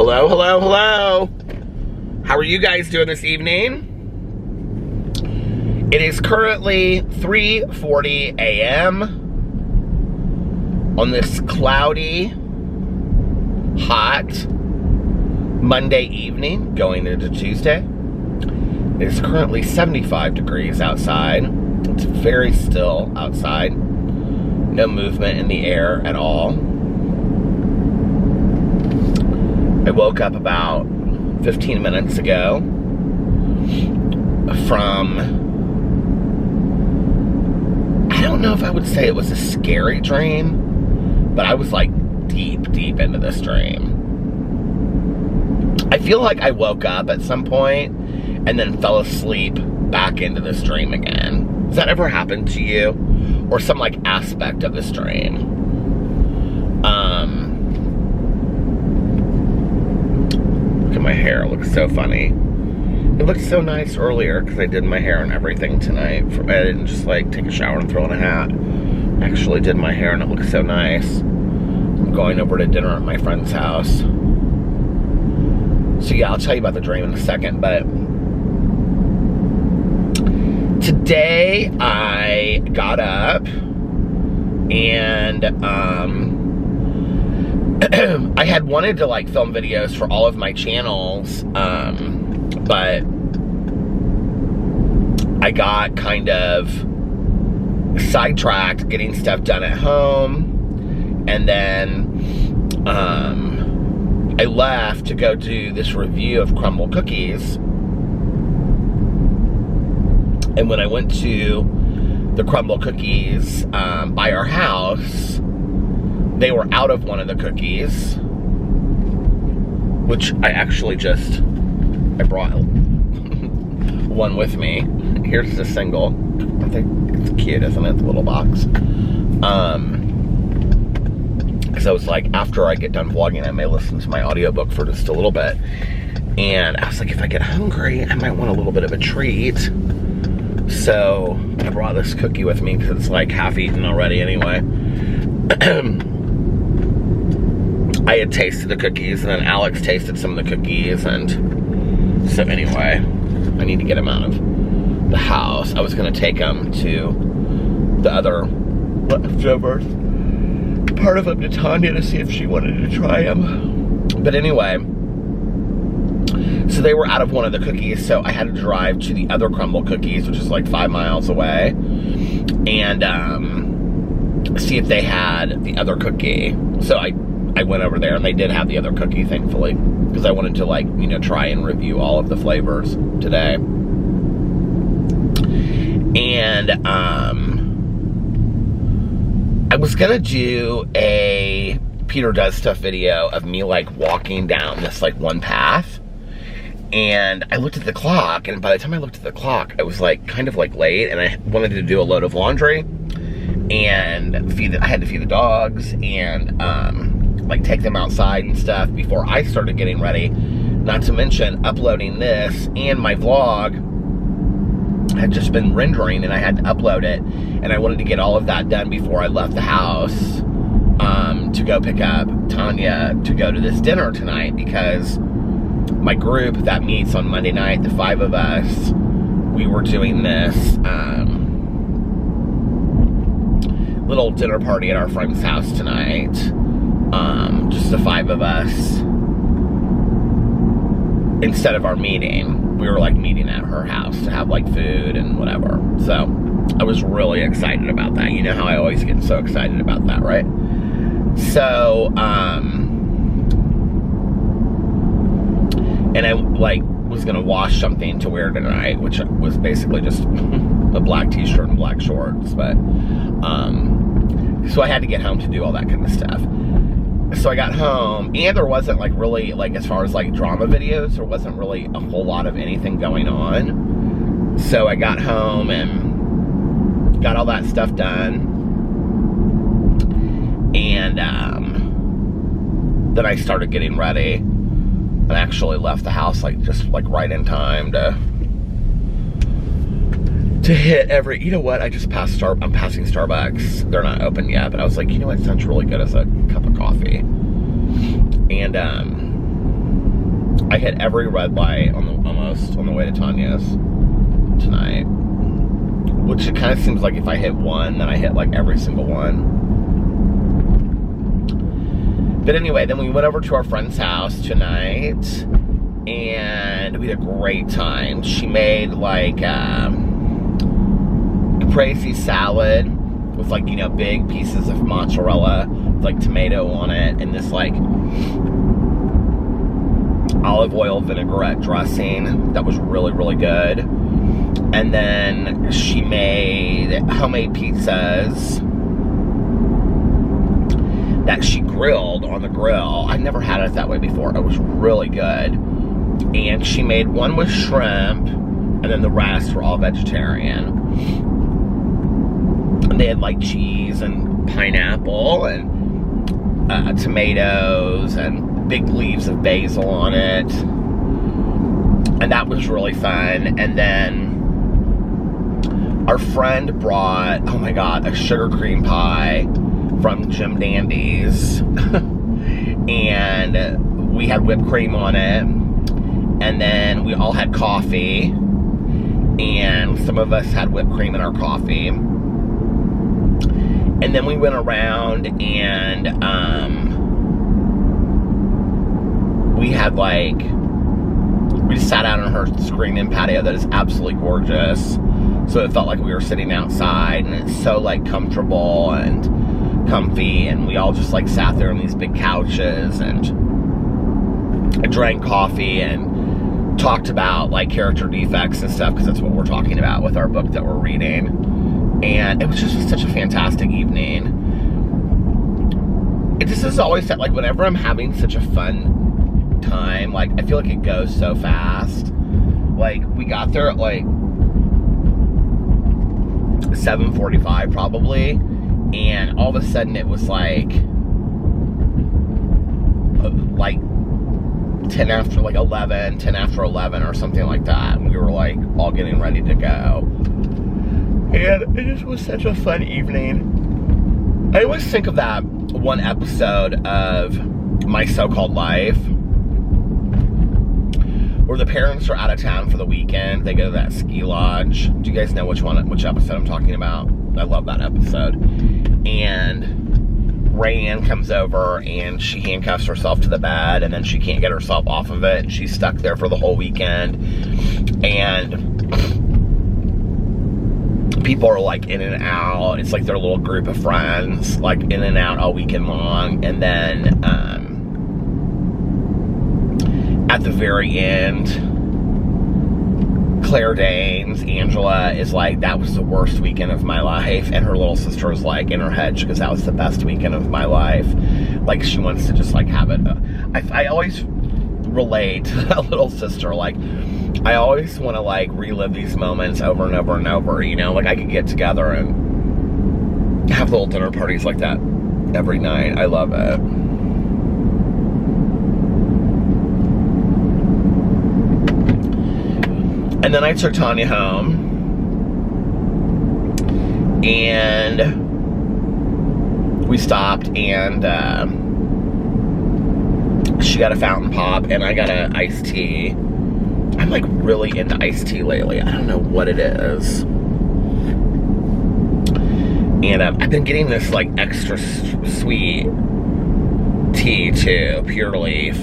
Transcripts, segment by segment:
Hello, hello, hello. How are you guys doing this evening? It is currently 3:40 a.m. on this cloudy, hot Monday evening going into Tuesday. It is currently 75 degrees outside. It's very still outside. No movement in the air at all. I woke up about 15 minutes ago from, I don't know if I would say it was a scary dream, but I was like deep into this dream. I feel like I woke up at some point and then fell asleep back into this dream again. Has that ever happened to you? Or some like aspect of this dream? Look at my hair, it looks so funny. It looked so nice earlier because I did my hair and everything tonight. I didn't just like take a shower and throw on a hat. I actually did my hair and it looks so nice. I'm going over to dinner at my friend's house. So yeah, I'll tell you about the dream in a second, but today I got up and I had wanted to like film videos for all of my channels, but I got kind of sidetracked getting stuff done at home, and then I left to go do this review of crumble cookies. And when I went to the crumble cookies by our house, they were out of one of the cookies, which I actually I brought one with me. Here's the single. I think it's cute, isn't it? The little box. Because I was like, after I get done vlogging, I may listen to my audiobook for just a little bit. And I was like, if I get hungry, I might want a little bit of a treat. So I brought this cookie with me because it's like half eaten already anyway. I had tasted the cookies, and then Alex tasted some of the cookies, and so anyway, I need to get them out of the house. I was going to take them to the other leftovers, part of them to Tanya to see if she wanted to try them. But anyway, so they were out of one of the cookies, so I had to drive to the other crumble cookies, which is like 5 miles away, and see if they had the other cookie. So I went over there, and they did have the other cookie, thankfully, because I wanted to, like, you know, try and review all of the flavors today. And I was gonna do a Peter Does Stuff video of me, like, walking down this, like, one path. And I looked at the clock, and by the time I looked at the clock, I was, like, kind of, like, late, and I wanted to do a load of laundry, and I had to feed the dogs, and, like, take them outside and stuff before I started getting ready. Not to mention uploading this, and my vlog had just been rendering, and I had to upload it, and I wanted to get all of that done before I left the house, to go pick up Tanya to go to this dinner tonight, because my group that meets on Monday night, the 5 of us, we were doing this little dinner party at our friend's house tonight. Just the 5 of us. Instead of our meeting, we were like meeting at her house to have like food and whatever. So I was really excited about that. You know how I always get so excited about that, right? So, and I like was gonna wash something to wear tonight, which was basically just a black t-shirt and black shorts, but so I had to get home to do all that kind of stuff. So I got home, and there wasn't like really, like, as far as like drama videos, there wasn't really a whole lot of anything going on. So I got home and got all that stuff done, and then I started getting ready, and actually left the house like just like right in time to hit every, you know what, I just passed I'm passing Starbucks. They're not open yet, but I was like, you know what sounds really good as a cup of coffee. And I hit every red light almost on the way to Tanya's tonight. Which it kind of seems like if I hit one, then I hit like every single one. But anyway, then we went over to our friend's house tonight, and we had a great time. She made like caprese salad with like, you know, big pieces of mozzarella, with, like tomato on it, and this like olive oil vinaigrette dressing that was really, really good. And then she made homemade pizzas that she grilled on the grill. I'd never had it that way before. It was really good. And she made one with shrimp, and then the rest were all vegetarian. And they had like cheese and pineapple and tomatoes and big leaves of basil on it. And that was really fun. And then our friend brought, oh my God, a sugar cream pie from Jim Dandy's. And we had whipped cream on it. And then we all had coffee. And some of us had whipped cream in our coffee. And then we went around and we had like, we just sat out on her screen-in patio that is absolutely gorgeous. So it felt like we were sitting outside, and it's so like comfortable and comfy, and we all just like sat there on these big couches and drank coffee and talked about like character defects and stuff, because that's what we're talking about with our book that we're reading. And it was just such a fantastic evening. This is always like whenever I'm having such a fun time, like I feel like it goes so fast. Like we got there at like 7:45 probably, and all of a sudden it was like 10 after 11 or something like that, and we were like all getting ready to go. And it just was such a fun evening. I always think of that one episode of My So-Called Life where the parents are out of town for the weekend. They go to that ski lodge. Do you guys know which episode I'm talking about? I love that episode. And Rayanne comes over and she handcuffs herself to the bed, and then she can't get herself off of it. She's stuck there for the whole weekend. And people are like in and out. It's like their little group of friends, like in and out all weekend long. And then at the very end, Claire Danes, Angela, is like, that was the worst weekend of my life. And her little sister is like in her head, because that was the best weekend of my life. Like she wants to just like have it. I always relate to that little sister. Like I always want to like relive these moments over and over and over, you know, like I could get together and have little dinner parties like that every night. I love it. And then I took Tanya home, and we stopped, and she got a fountain pop, and I got an iced tea. I'm like really into iced tea lately. I don't know what it is. And I've been getting this like extra sweet tea too, Pure Leaf.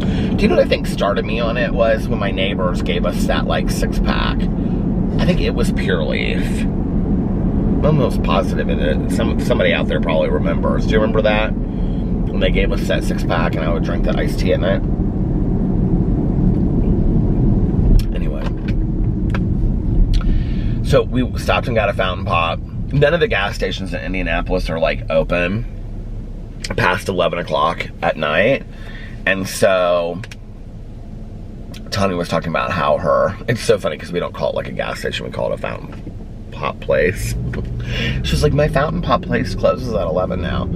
Do you know what I think started me on it was when my neighbors gave us that like 6-pack. I think it was Pure Leaf. I'm almost positive in it. Somebody out there probably remembers. Do you remember that? When they gave us that 6-pack and I would drink that iced tea in it. Anyway. So we stopped and got a fountain pop. None of the gas stations in Indianapolis are like open past 11 o'clock at night. And so Tanya was talking about how it's so funny because we don't call it like a gas station, we call it a fountain pop place. She was like, my fountain pop place closes at 11 now.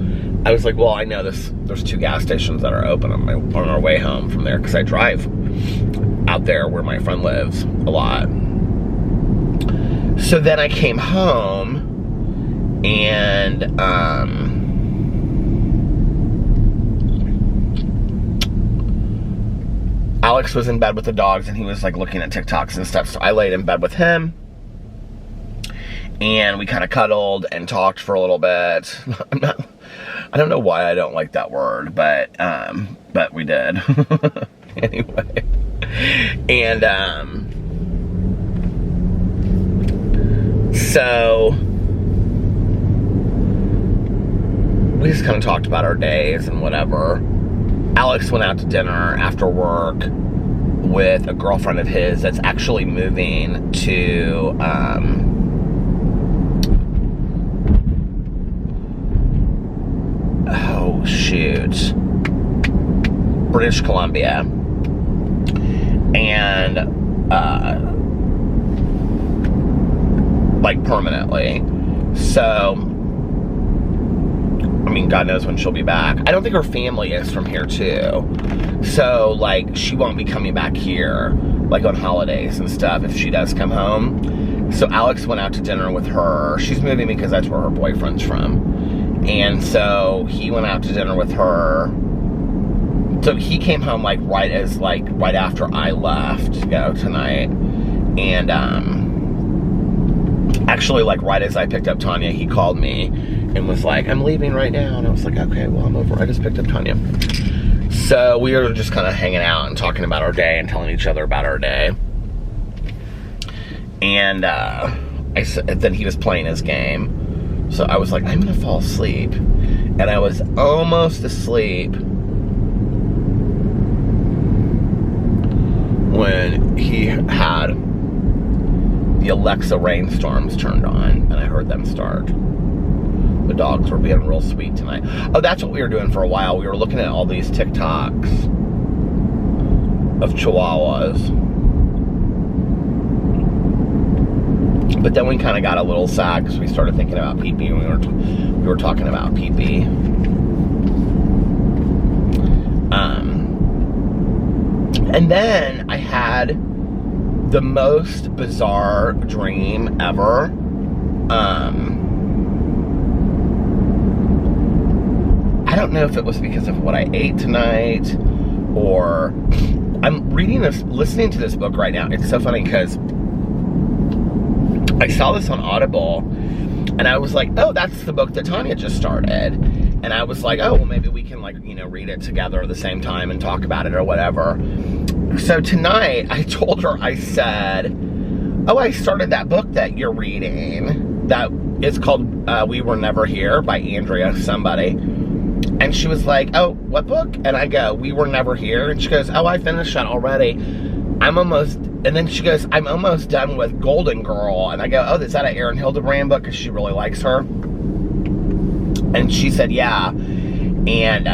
I was like, well, I know there's 2 gas stations that are open on our way home from there, because I drive out there where my friend lives a lot. So then I came home, and Alex was in bed with the dogs and he was like looking at TikToks and stuff. So I laid in bed with him and we kind of cuddled and talked for a little bit. I don't know why I don't like that word, but we did. Anyway. And, so we just kind of talked about our days and whatever. Alex went out to dinner after work with a girlfriend of his that's actually moving to, oh shoot, British Columbia. And, like permanently. So, I mean, God knows when she'll be back. I don't think her family is from here too. So, like, she won't be coming back here, like on holidays and stuff if she does come home. So Alex went out to dinner with her. She's moving because that's where her boyfriend's from. And so he went out to dinner with her. So he came home like right after I left, tonight. And actually like right as I picked up Tanya, he called me and was like, I'm leaving right now. And I was like, okay, well, I'm over. I just picked up Tanya. So we were just kind of hanging out and talking about our day and telling each other about our day. And then he was playing his game. So I was like, I'm gonna fall asleep. And I was almost asleep when he had the Alexa rainstorms turned on, and I heard them start. The dogs were being real sweet tonight. Oh, that's what we were doing for a while. We were looking at all these TikToks of chihuahuas. But then we kind of got a little sad because we started thinking about pee-pee, and we were talking about pee-pee. And then I had the most bizarre dream ever. I don't know if it was because of what I ate tonight, or I'm listening to this book right now. It's so funny because I saw this on Audible, and I was like, oh, that's the book that Tanya just started. And I was like, oh, well, maybe we can, like, read it together at the same time and talk about it or whatever. So tonight, I told her, I said, oh, I started that book that you're reading. That is called We Were Never Here by Andrea somebody. And she was like, oh, what book? And I go, We Were Never Here. And she goes, oh, I finished that already. And then she goes, I'm almost done with Golden Girl. And I go, oh, is that an Erin Hildebrand book? Because she really likes her. And she said, yeah. And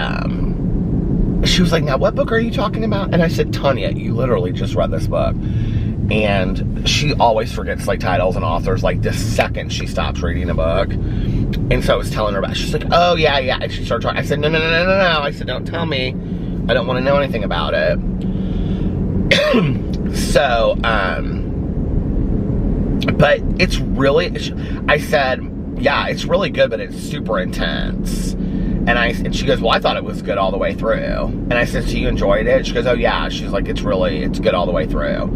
she was like, now what book are you talking about? And I said, Tanya, you literally just read this book. And she always forgets like titles and authors like the second she stops reading a book. And so I was telling her about it. She's like, oh, yeah. And she started talking. I said, no. I said, don't tell me. I don't want to know anything about it. So, but it's really, I said, yeah, it's really good, but it's super intense. And she goes, well, I thought it was good all the way through. And I said, so you enjoyed it? She goes, oh yeah. She's like, it's good all the way through.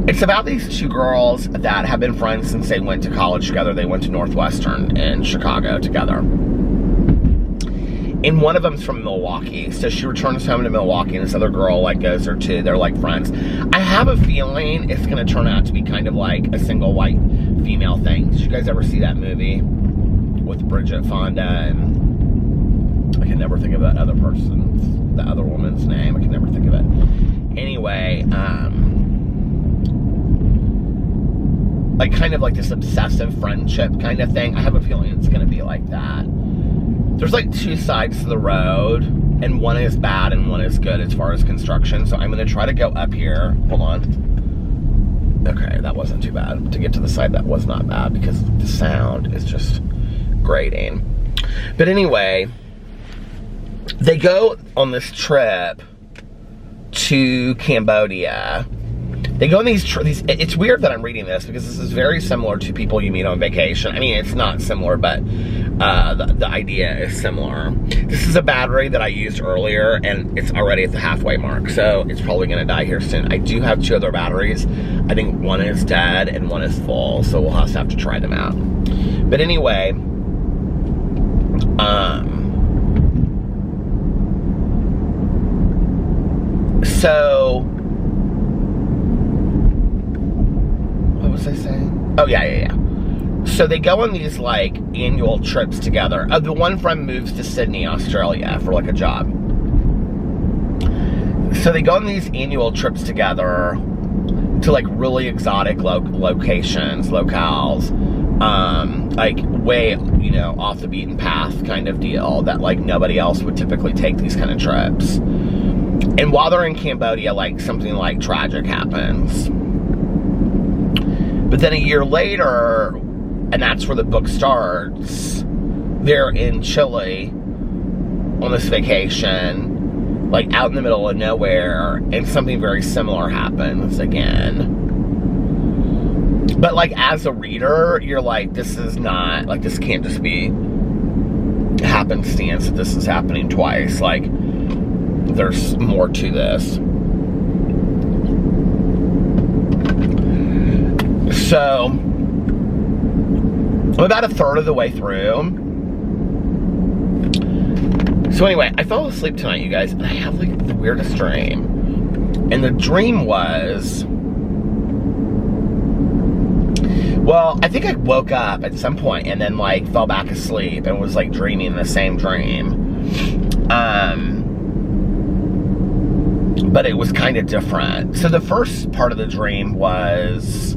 It's about these two girls that have been friends since they went to college together. They went to Northwestern in Chicago together. And one of them's from Milwaukee. So she returns home to Milwaukee, and this other girl like goes there too. They're like friends. I have a feeling it's going to turn out to be kind of like a single white female thing. Did you guys ever see that movie with Bridget Fonda and I can never think of the other woman's name. I can never think of it. Anyway, like kind of like this obsessive friendship kind of thing. I have a feeling it's going to be like that. There's like two sides to the road, and one is bad and one is good as far as construction. So I'm going to try to go up here. Hold on. Okay, that wasn't too bad. To get to the side that was not bad because the sound is just grating. But anyway, they go on this trip to Cambodia. They go on these it's weird that I'm reading this because this is very similar to people you meet on vacation. I mean, it's not similar, but the idea is similar. This is a battery that I used earlier, and it's already at the halfway mark, so it's probably gonna die here soon. I do have 2 other batteries. I think one is dead and one is full, so we'll have to try them out. But anyway, so what was I saying? Oh, yeah. So they go on these, like, annual trips together. The one friend moves to Sydney, Australia for, like, a job. So they go on these annual trips together to, like, really exotic locations, locales. Like, way, you know, off the beaten path kind of deal that, like, nobody else would typically take these kind of trips. And while they're in Cambodia, like, something, like, tragic happens. But then a year later, and that's where the book starts, they're in Chile on this vacation, like out in the middle of nowhere, and something very similar happens again. But like as a reader, you're like, this is not, like this can't just be happenstance that this is happening twice. Like there's more to this. So I'm about a third of the way through. So anyway, I fell asleep tonight, you guys, and I have like the weirdest dream. And the dream was, well, I think I woke up at some point and then like fell back asleep and was like dreaming the same dream. But it was kind of different. So the first part of the dream was,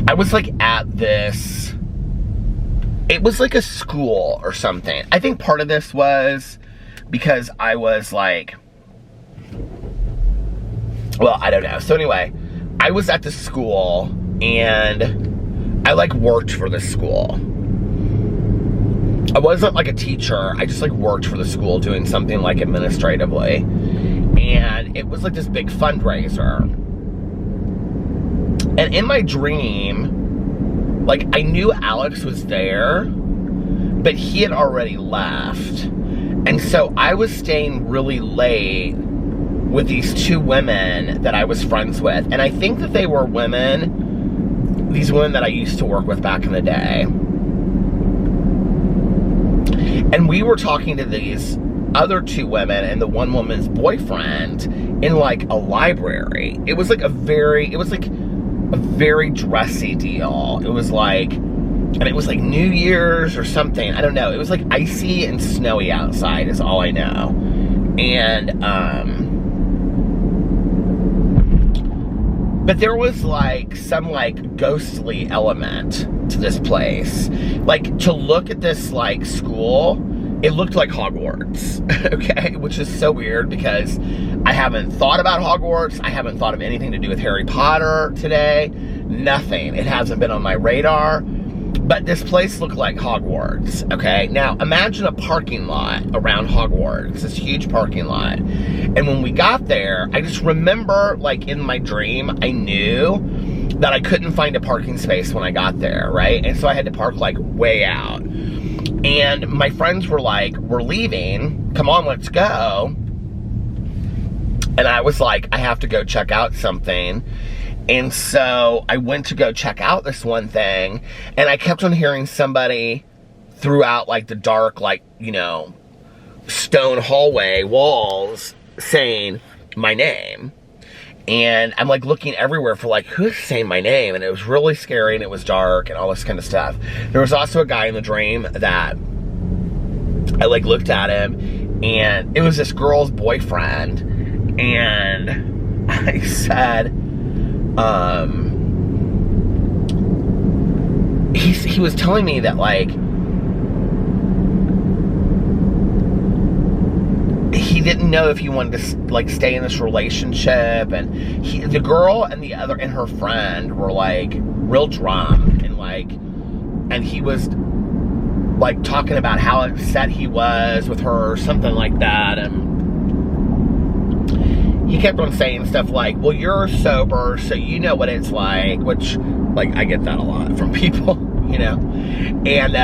I was like at this, it was like a school or something. I think part of this was because I was like, well, I don't know. So anyway, I was at the school and I like worked for the school. I wasn't like a teacher. I just like worked for the school doing something like administratively. And it was like this big fundraiser. And in my dream, like I knew Alex was there, but he had already left. And so I was staying really late with these two women that I was friends with. And I think that they were women, these women that I used to work with back in the day. And we were talking to these other two women and the one woman's boyfriend in like a library. It was like a very dressy deal. It was like, and it was like New Year's or something. I don't know. It was like icy and snowy outside is all I know. And, but there was like some like ghostly element to this place. Like to look at this like school, it looked like Hogwarts, okay? Which is so weird because I haven't thought about Hogwarts. I haven't thought of anything to do with Harry Potter today. Nothing. It hasn't been on my radar. But this place looked like Hogwarts, okay? Now, imagine a parking lot around Hogwarts, this huge parking lot. And when we got there, I just remember, like, in my dream, I knew that I couldn't find a parking space when I got there, right? And so I had to park, like, way out. And my friends were like, we're leaving. Come on, let's go. And I was like, I have to go check out something. And so I went to go check out this one thing. And I kept on hearing somebody throughout like the dark, like, you know, stone hallway walls saying my name. And I'm like looking everywhere for like, who's saying my name? And it was really scary and it was dark and all this kind of stuff. There was also a guy in the dream that I like looked at him and it was this girl's boyfriend. And I said, he was telling me that like, he didn't know if he wanted to like stay in this relationship, and the girl and her friend were like real drunk and like, and he was like talking about how upset he was with her or something like that, and he kept on saying stuff like, well, you're sober, so you know what it's like, which like I get that a lot from people, you know, and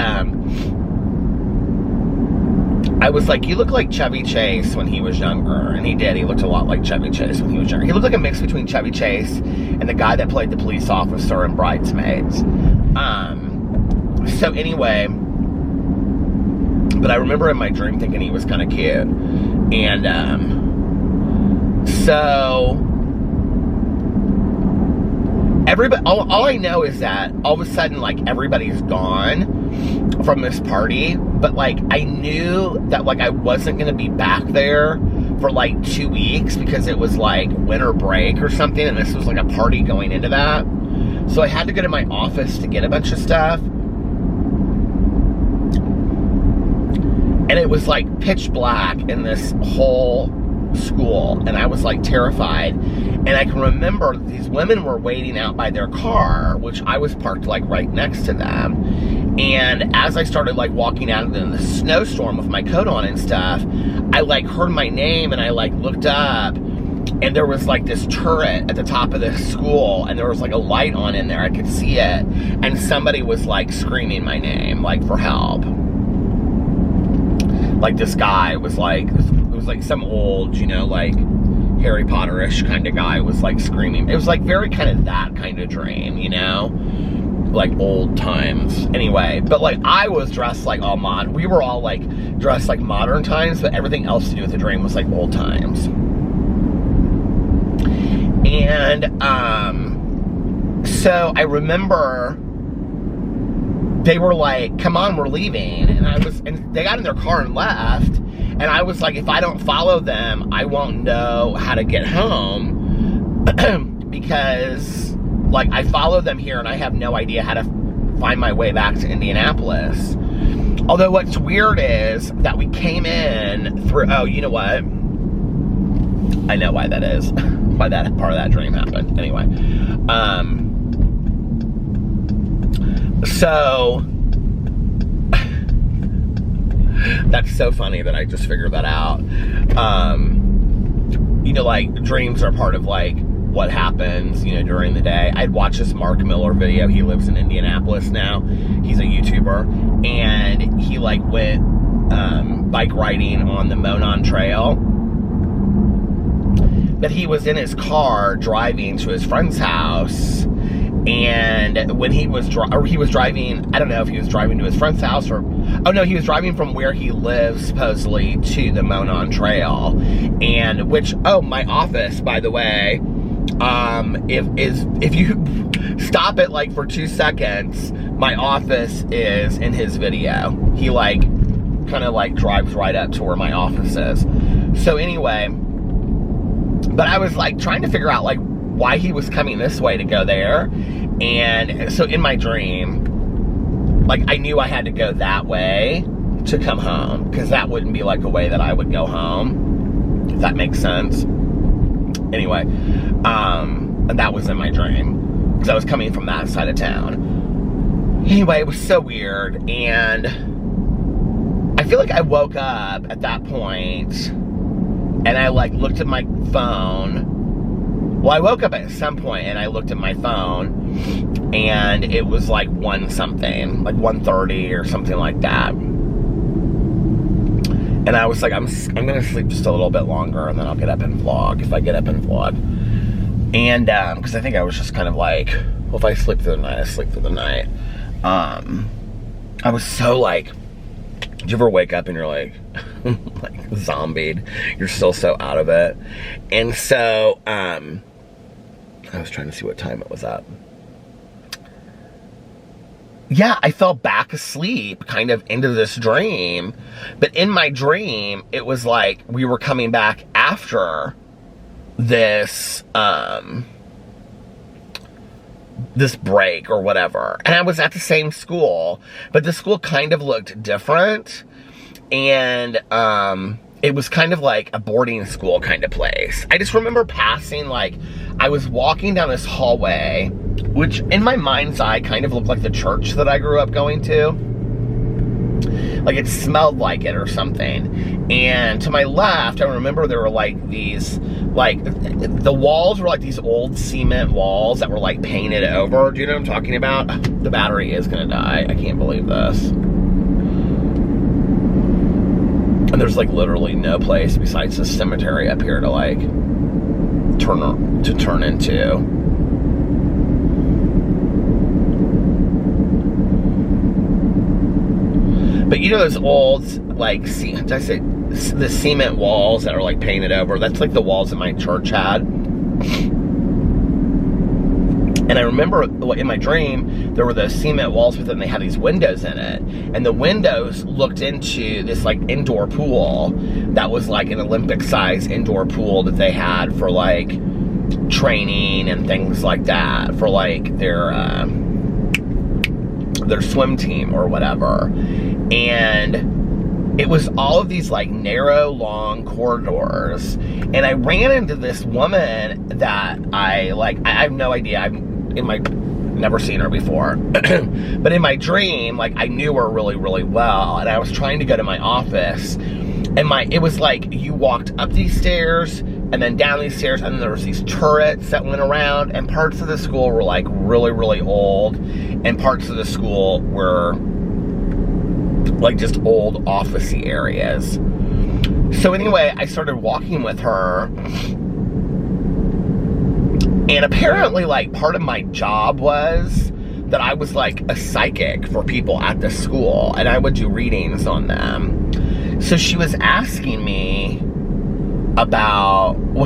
I was like, you look like Chevy Chase when he was younger. And he did. He looked a lot like Chevy Chase when he was younger. He looked like a mix between Chevy Chase and the guy that played the police officer in Bridesmaids. So anyway, but I remember in my dream thinking he was kind of cute. And so everybody, all I know is that all of a sudden, like, everybody's gone from this party, but like I knew that like I wasn't gonna be back there for like 2 weeks because it was like winter break or something, and this was like a party going into that. So I had to go to my office to get a bunch of stuff, and it was like pitch black in this whole school, and I was like terrified. And I can remember these women were waiting out by their car, which I was parked like right next to them. And as I started like walking out in the snowstorm with my coat on and stuff, I like heard my name, and I like looked up, and there was like this turret at the top of the school, and there was like a light on in there. I could see it, and somebody was like screaming my name, like for help. Like this guy was like, it was like some old, you know, like Harry Potter-ish kind of guy was like screaming. It was like very kind of that kind of dream, you know, like old times. Anyway, but like I was dressed like all modern. We were all like dressed like modern times, but everything else to do with the dream was like old times. And so I remember they were like, come on, we're leaving. And they got in their car and left. And I was like, if I don't follow them, I won't know how to get home. Because like I follow them here and I have no idea how to find my way back to Indianapolis. Although what's weird is that we came in through, oh, you know what? I know why that is. Why that part of that dream happened. Anyway. So that's so funny that I just figured that out. You know, like dreams are part of like what happens, you know, during the day. I'd watched this Mark Miller video. He lives in Indianapolis now. He's a YouTuber, and he like went bike riding on the Monn Trail. But he was in his car driving to his friend's house. And when he was driving, I don't know if he was driving to his friend's house or, oh no, he was driving from where he lives supposedly to the Monn Trail. And which, oh, my office, by the way, if you stop it like for 2 seconds, my office is in his video. He like kind of like drives right up to where my office is. So anyway, but I was like trying to figure out like why he was coming this way to go there. And so in my dream, like I knew I had to go that way to come home, because that wouldn't be like a way that I would go home, if that makes sense. Anyway, and that was in my dream, because I was coming from that side of town. Anyway, it was so weird, and I feel like I woke up at that point, and I like looked at my phone. Well, I woke up at some point and I looked at my phone, and it was like 1 something, like 1:30 or something like that. And I was like, I'm gonna sleep just a little bit longer, and then I'll get up and vlog if I get up and vlog. And because I think I was just kind of like, well, if I sleep through the night, I sleep through the night. I was so like, did you ever wake up and you're like, like zombied? You're still so out of it. And so, I was trying to see what time it was at. Yeah, I fell back asleep kind of into this dream. But in my dream, it was like we were coming back after this, this break or whatever. And I was at the same school, but the school kind of looked different. And, it was kind of like a boarding school kind of place. I just remember passing, like, I was walking down this hallway, which in my mind's eye kind of looked like the church that I grew up going to. Like it smelled like it or something. And to my left, I remember there were like these, like, the walls were like these old cement walls that were like painted over. Do you know what I'm talking about? The battery is gonna die. I can't believe this. And there's like literally no place besides the cemetery up here to like turn into. But you know those old, like, did I say the cement walls that are like painted over? That's like the walls that my church had. And I remember in my dream, there were those cement walls, but then they had these windows in it. And the windows looked into this like indoor pool that was like an Olympic size indoor pool that they had for like training and things like that, for like their swim team or whatever. And it was all of these like narrow, long corridors. And I ran into this woman that I have no idea. Never seen her before. But in my dream, like, I knew her really, really well. And I was trying to go to my office. And it was like you walked up these stairs and then down these stairs, and then there was these turrets that went around, and parts of the school were like really, really old, and parts of the school were like just old office-y areas. So anyway, I started walking with her, and apparently like part of my job was that I was like a psychic for people at the school, and I would do readings on them. So she was asking me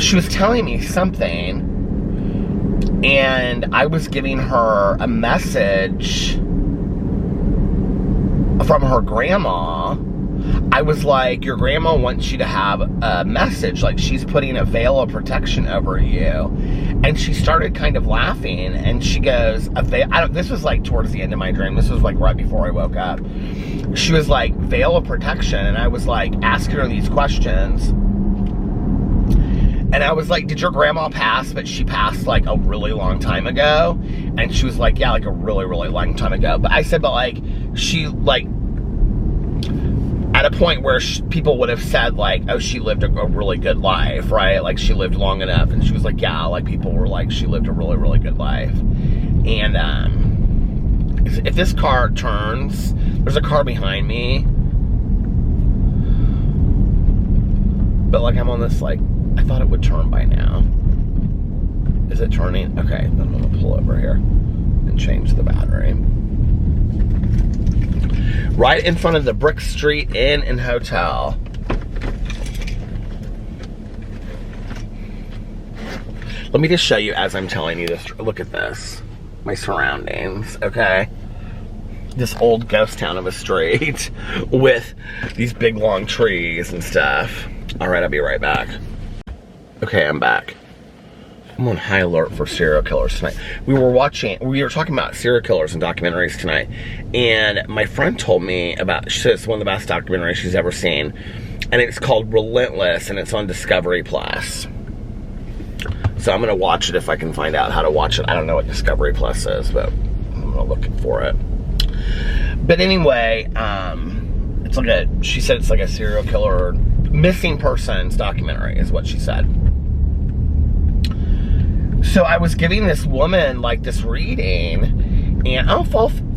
she was telling me something, and I was giving her a message from her grandma. I was like, your grandma wants you to have a message, like she's putting a veil of protection over you. And she started kind of laughing, and she goes, this was like towards the end of my dream, this was like right before I woke up. She was like, veil of protection, and I was like asking her these questions. And I was like, did your grandma pass? But she passed like a really long time ago. And she was like, yeah, like a really, really long time ago. But I said, but like, she like, at a point where people would have said like, oh, she lived a really good life, right? Like she lived long enough. And she was like, yeah, like people were like, she lived a really, really good life. And if this car turns, there's a car behind me. But like I'm on this like, I thought it would turn by now. Is it turning? Okay, then I'm gonna pull over here and change the battery. Right in front of the Brick Street Inn and Hotel. Let me just show you as I'm telling you this. Look at this. My surroundings, okay? This old ghost town of a street with these big long trees and stuff. All right, I'll be right back. Okay, I'm back. I'm on high alert for serial killers tonight. We were talking about serial killers and documentaries tonight, and my friend told me about, she said it's one of the best documentaries she's ever seen, and it's called Relentless, and it's on Discovery Plus. So I'm gonna watch it if I can find out how to watch it. I don't know what Discovery Plus is, but I'm gonna look for it. But anyway, it's like she said it's like a serial killer, missing persons documentary is what she said. So I was giving this woman like this reading, and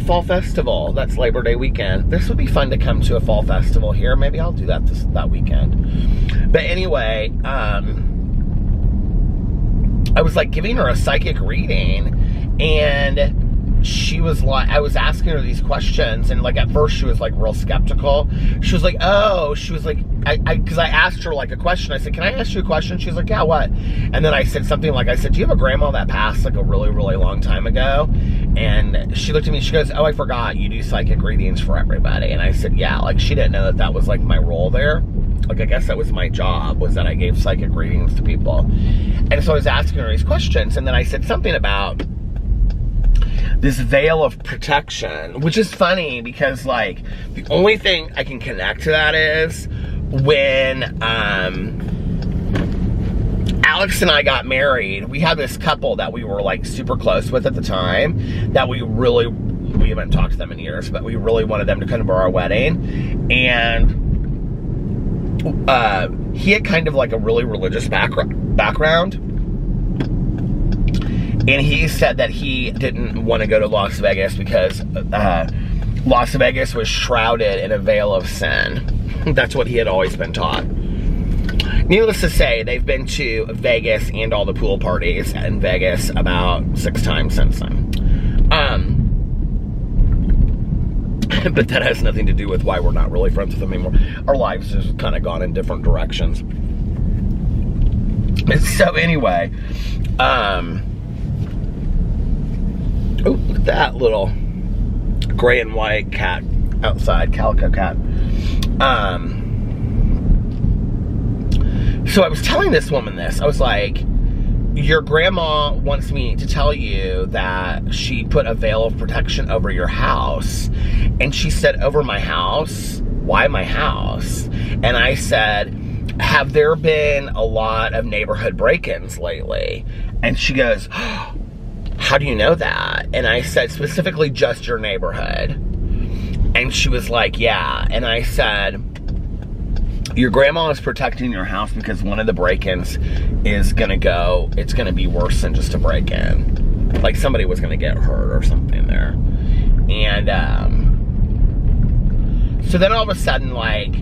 fall festival, that's Labor Day weekend. This would be fun to come to a fall festival here. Maybe I'll do that that weekend. But anyway, I was like giving her a psychic reading, and she was like, I was asking her these questions, and like at first she was like real skeptical. She was like, because I asked her like a question. I said, can I ask you a question? She was like, yeah, what? And then I said something like, I said, do you have a grandma that passed like a really, really long time ago? And she looked at me, she goes, oh, I forgot you do psychic readings for everybody. And I said, yeah, like she didn't know that was like my role there. Like, I guess that was my job, was that I gave psychic readings to people. And so I was asking her these questions, and then I said something about this veil of protection, which is funny because like the only thing I can connect to that is when Alex and I got married. We had this couple that we were like super close with at the time, that we haven't talked to them in years, but we really wanted them to come to our wedding. And he had kind of like a really religious background. And he said that he didn't want to go to Las Vegas because Las Vegas was shrouded in a veil of sin. That's what he had always been taught. Needless to say, they've been to Vegas and all the pool parties in Vegas about 6 times since then. But that has nothing to do with why we're not really friends with them anymore. Our lives have kind of gone in different directions. So anyway, oh, look at that little gray and white cat outside, calico cat. So I was telling this woman this. I was like, your grandma wants me to tell you that she put a veil of protection over your house. And she said, over my house? Why my house? And I said, have there been a lot of neighborhood break-ins lately? And she goes, oh, how do you know that? And I said, specifically just your neighborhood. And she was like, yeah. And I said, your grandma is protecting your house because one of the break-ins is gonna go, it's gonna be worse than just a break-in. Like somebody was gonna get hurt or something there. And so then all of a sudden, like,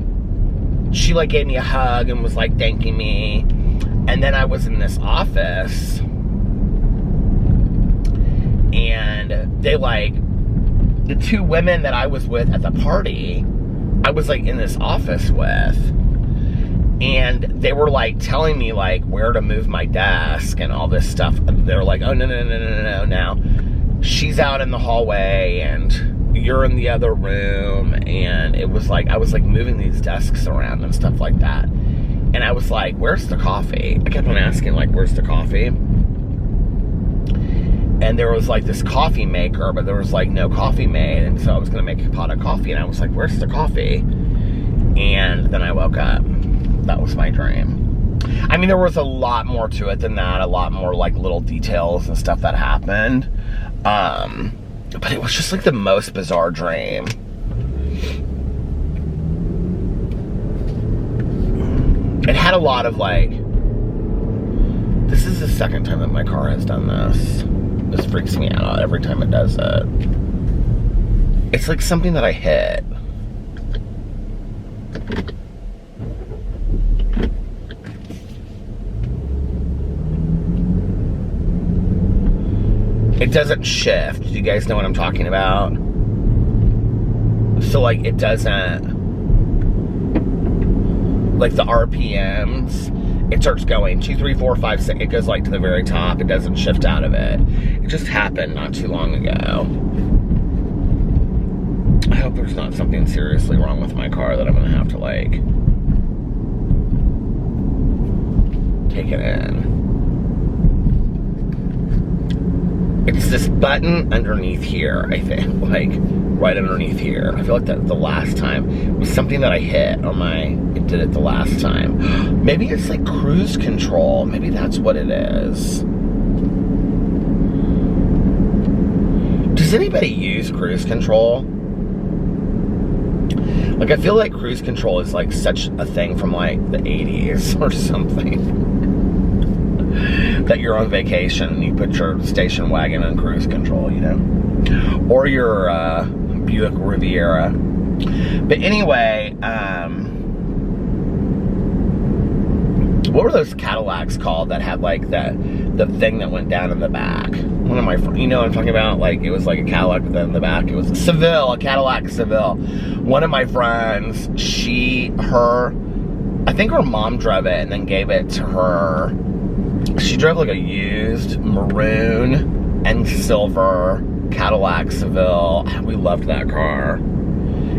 she like gave me a hug and was like thanking me. And then I was in this office and they like, the 2 women that I was with at the party, I was like in this office with, and they were like telling me like where to move my desk and all this stuff. They're like, oh, no, now she's out in the hallway and you're in the other room. And it was like, I was like moving these desks around and stuff like that. And I was like, where's the coffee? I kept on asking like, where's the coffee? And there was like this coffee maker, but there was like no coffee made. And so I was gonna make a pot of coffee and I was like, where's the coffee? And then I woke up. That was my dream. I mean, there was a lot more to it than that, a lot more like little details and stuff that happened. But it was just like the most bizarre dream. It had a lot of like, this is the second time that my car has done this. This freaks me out every time it does it. It's like something that I hit. It doesn't shift. Do you guys know what I'm talking about? So like it doesn't, like the RPMs, it starts going 2, 3, 4, 5, 6. It goes like to the very top. It doesn't shift out of it. It just happened not too long ago. I hope there's not something seriously wrong with my car that I'm gonna have to like take it in. It's this button underneath here, I think, like right underneath here. I feel like that the last time it was something that I hit on it did it the last time. Maybe it's like cruise control. Maybe that's what it is. Does anybody use cruise control? Like, I feel like cruise control is like such a thing from like the 80s or something. That you're on vacation and you put your station wagon on cruise control, you know? Or your Buick Riviera. But anyway, what were those Cadillacs called that had like the thing that went down in the back? One of my friends, you know what I'm talking about? Like, it was like a Cadillac, but then in the back it was a Seville, a Cadillac Seville. One of my friends, I think her mom drove it and then gave it to her. She drove like a used maroon and silver Cadillac Seville. We loved that car.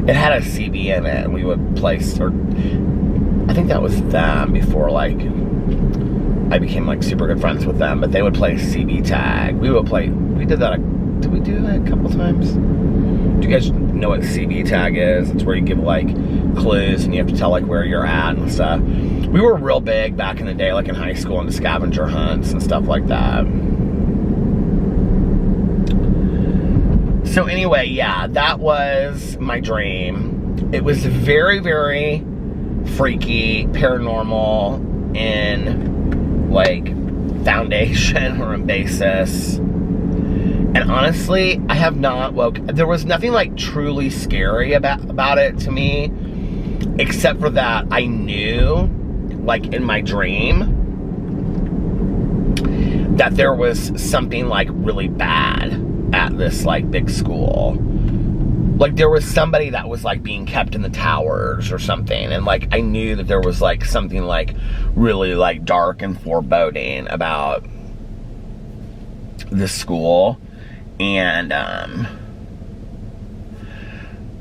It had a CB in it, and we would place, or I think that was them before like I became like super good friends with them. But they would play CB tag. We did that. Did we do that a couple times? Do you guys know what CB tag is? It's where you give like clues and you have to tell like where you're at and stuff. We were real big back in the day, like in high school, into scavenger hunts and stuff like that. So anyway, yeah, that was my dream. It was very, very freaky, paranormal in like foundation or in basis. And honestly, I have not there was nothing like truly scary about it to me. Except for that, I knew, like in my dream, that there was something like really bad at this like big school. Like there was somebody that was like being kept in the towers or something, and like I knew that there was like something like really like dark and foreboding about this school. And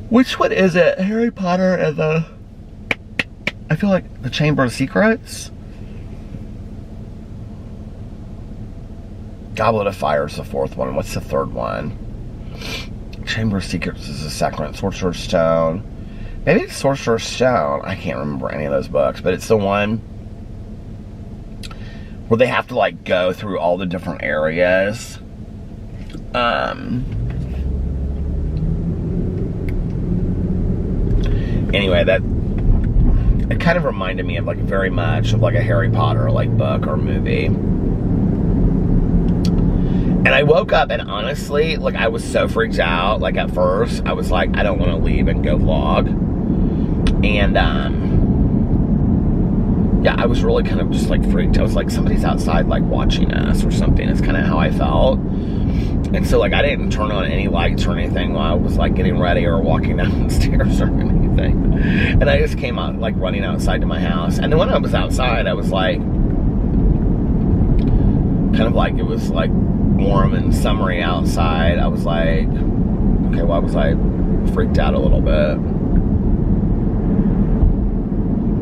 which one is it? Harry Potter and the, I feel like the Chamber of Secrets? Goblet of Fire is the fourth one. What's the third one? Chamber of Secrets is the second. Sorcerer's Stone. Maybe it's Sorcerer's Stone. I can't remember any of those books, but it's the one where they have to like go through all the different areas. Anyway, that it kind of reminded me of like very much of like a Harry Potter like book or movie. And I woke up and honestly, like I was so freaked out. Like at first, I was like, I don't want to leave and go vlog. And yeah, I was really kind of just like freaked. I was like, somebody's outside like watching us or something. It's kind of how I felt. And so like I didn't turn on any lights or anything while I was like getting ready or walking down the stairs or anything. And I just came out like running outside to my house. And then when I was outside, I was like, kind of like it was like warm and summery outside. I was like, okay, well, I was like freaked out a little bit.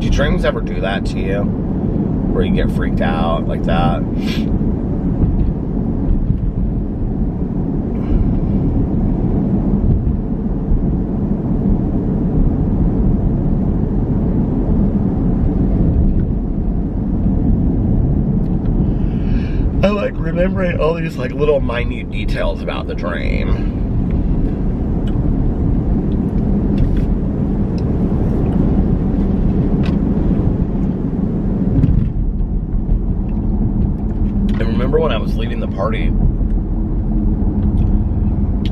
Do dreams ever do that to you? Where you get freaked out like that? I like remembering all these like little minute details about the dream. I remember when I was leaving the party,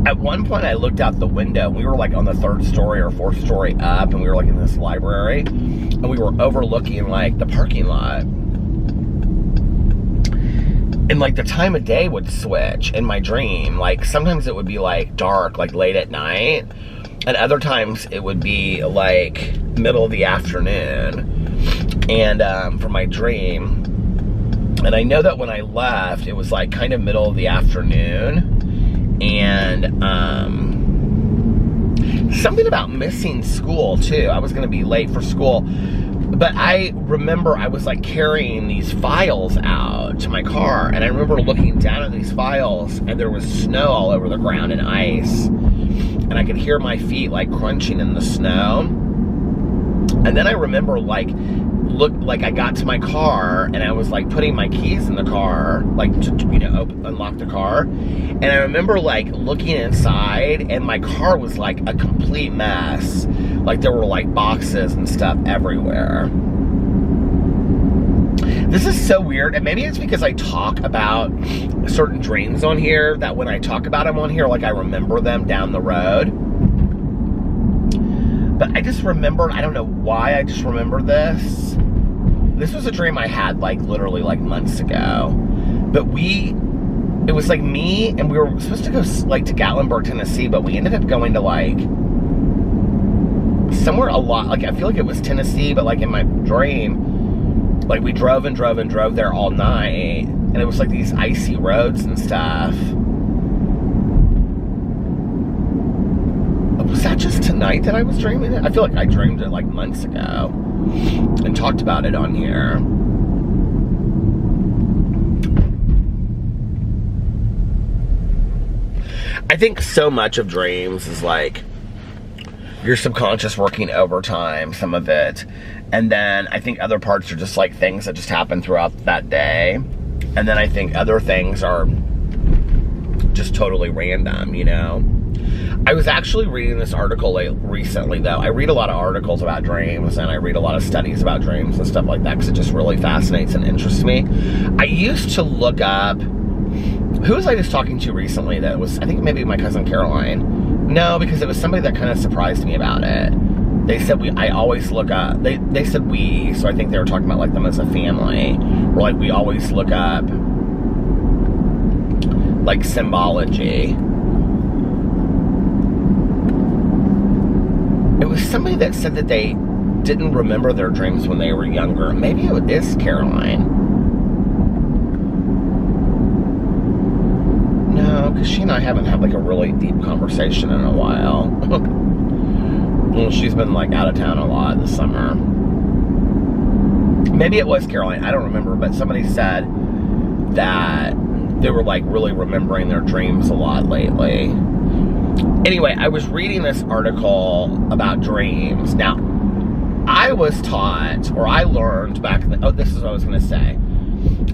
at one point I looked out the window. We were like on the third story or fourth story up, and we were like in this library, and we were overlooking like the parking lot. And like the time of day would switch in my dream. Like sometimes it would be like dark, like late at night. And other times it would be like middle of the afternoon. And for my dream. And I know that when I left, it was like kind of middle of the afternoon. And something about missing school too. I was gonna be late for school. But I remember I was like carrying these files out to my car, and I remember looking down at these files, and there was snow all over the ground and ice, and I could hear my feet like crunching in the snow. And then I remember like I got to my car, and I was like putting my keys in the car, like to unlock the car. And I remember like looking inside, and my car was like a complete mess. Like there were like boxes and stuff everywhere. This is so weird, and maybe it's because I talk about certain dreams on here, that when I talk about them on here, like I remember them down the road. But I just remembered, I don't know why I just remember this. This was a dream I had like literally like months ago. But it was like me, and we were supposed to go like to Gatlinburg, Tennessee, but we ended up going to like somewhere a lot, like I feel like it was Tennessee, but like in my dream, like we drove and drove and drove there all night, and it was like these icy roads and stuff. Was that just tonight that I was dreaming it? I feel like I dreamed it like months ago and talked about it on here. I think so much of dreams is like your subconscious working overtime, some of it. And then I think other parts are just like things that just happen throughout that day. And then I think other things are just totally random, you know? I was actually reading this article recently, though. I read a lot of articles about dreams, and I read a lot of studies about dreams and stuff like that, because it just really fascinates and interests me. I used to look up, who was I just talking to recently that was, I think maybe my cousin Caroline. No, because it was somebody that kind of surprised me about it. they said I always look up, they said we, so I think they were talking about like them as a family, or like we always look up like symbology. It was somebody that said that they didn't remember their dreams when they were younger. Maybe it is Caroline. No, because she and I haven't had like a really deep conversation in a while. Well, she's been like out of town a lot this summer. Maybe it was Caroline, I don't remember, but somebody said that they were like really remembering their dreams a lot lately. Anyway, I was reading this article about dreams. Now, I was taught, or I learned back in the, oh, this is what I was going to say.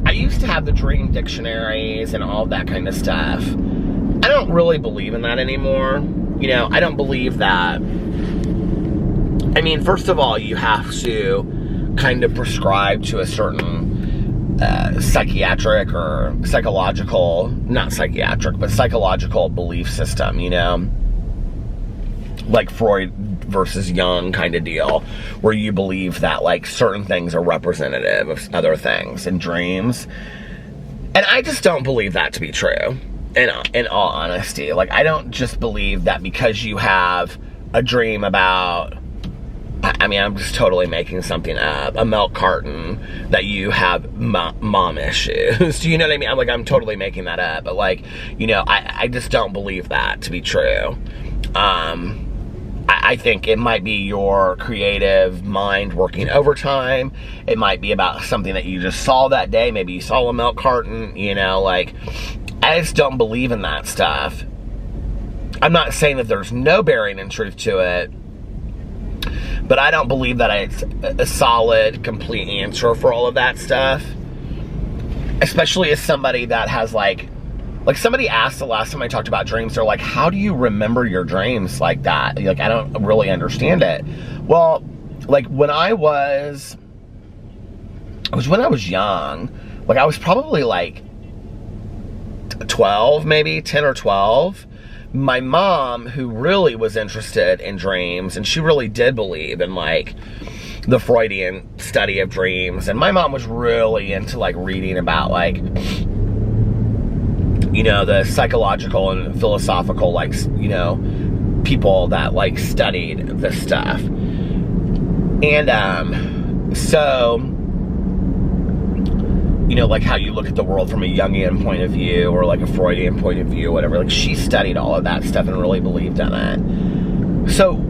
I used to have the dream dictionaries and all that kind of stuff. I don't really believe in that anymore. You know, I don't believe that. I mean, first of all, you have to kind of prescribe to a certain psychiatric or psychological, not psychiatric, but psychological belief system, you know? Like Freud versus Jung kind of deal, where you believe that like certain things are representative of other things in dreams. And I just don't believe that to be true, in all honesty. Like, I don't just believe that because you have a dream about, I mean, I'm just totally making something up, a milk carton, that you have mom issues. Do you know what I mean? I'm totally making that up. But like, you know, I just don't believe that to be true. I think it might be your creative mind working overtime. It might be about something that you just saw that day. Maybe you saw a milk carton, you know, like, I just don't believe in that stuff. I'm not saying that there's no bearing in truth to it, but I don't believe that it's a solid, complete answer for all of that stuff. Especially as somebody that has like somebody asked the last time I talked about dreams, they're like, how do you remember your dreams like that? Like, I don't really understand it. Well, like when I was young, like I was probably like 12, maybe 10 or 12. My mom, who really was interested in dreams, and she really did believe in like the Freudian study of dreams, and my mom was really into like reading about like, you know, the psychological and philosophical, like, you know, people that like studied this stuff. And so, you know, like how you look at the world from a Jungian point of view or like a Freudian point of view, whatever. Like, she studied all of that stuff and really believed in it. So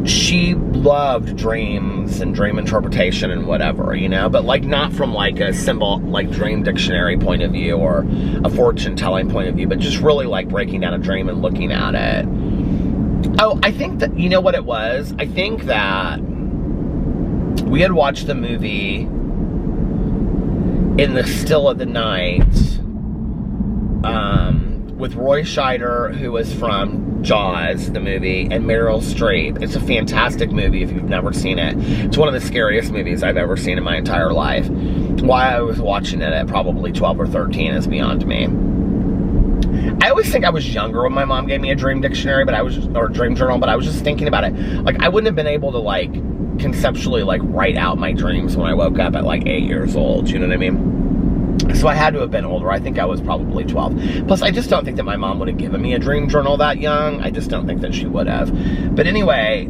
she loved dreams and dream interpretation and whatever, you know, but like not from like a symbol, like dream dictionary point of view or a fortune telling point of view, but just really like breaking down a dream and looking at it. Oh, I think that, you know what it was? I think that we had watched the movie In the Still of the Night, with Roy Scheider, who was from Jaws, the movie, and Meryl Streep. It's a fantastic movie if you've never seen it. It's one of the scariest movies I've ever seen in my entire life. Why I was watching it at probably 12 or 13 is beyond me. I always think I was younger when my mom gave me a dream dictionary, or dream journal, but I was just thinking about it. Like, I wouldn't have been able to like conceptually like write out my dreams when I woke up at like 8 years old. You know what I mean? So I had to have been older. I think I was probably 12. Plus, I just don't think that my mom would have given me a dream journal that young. I just don't think that she would have. But anyway,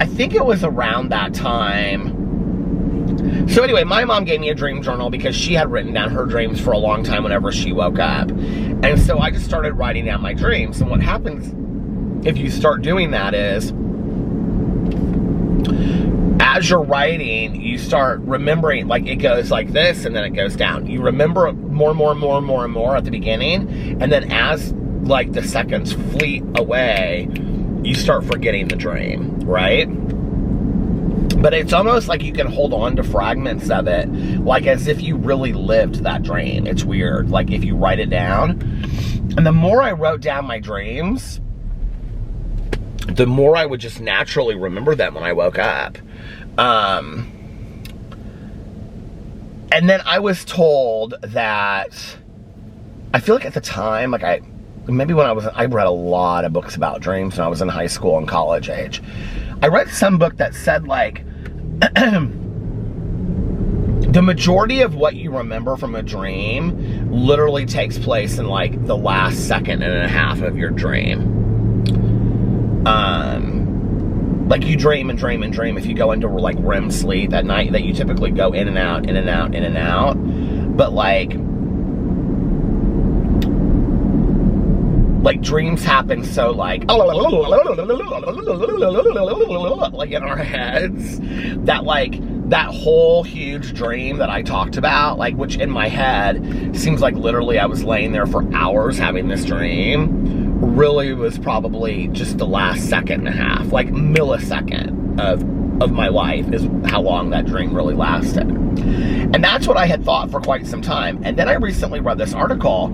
I think it was around that time. So anyway, my mom gave me a dream journal because she had written down her dreams for a long time whenever she woke up. And so I just started writing down my dreams. And what happens if you start doing that is, as you're writing, you start remembering, like it goes like this and then it goes down. You remember more and more at the beginning, and then as like the seconds fleet away, you start forgetting the dream, right? But it's almost like you can hold on to fragments of it, like as if you really lived that dream. It's weird, like if you write it down. And the more I wrote down my dreams, the more I would just naturally remember them when I woke up. And then I was told that, I feel like at the time, like I read a lot of books about dreams when I was in high school and college age. I read some book that said, like, the majority of what you remember from a dream literally takes place in, like, the last second and a half of your dream. Like, you dream and dream and dream. If you go into, like, REM sleep at night, that you typically go in and out, in and out, in and out. But, like dreams happen so, like in our heads, that, like, that whole huge dream that I talked about, like, which in my head seems like literally I was laying there for hours having this dream, really was probably just the last second and a half, like millisecond of my life is how long that dream really lasted. And that's what I had thought for quite some time. And then I recently read this article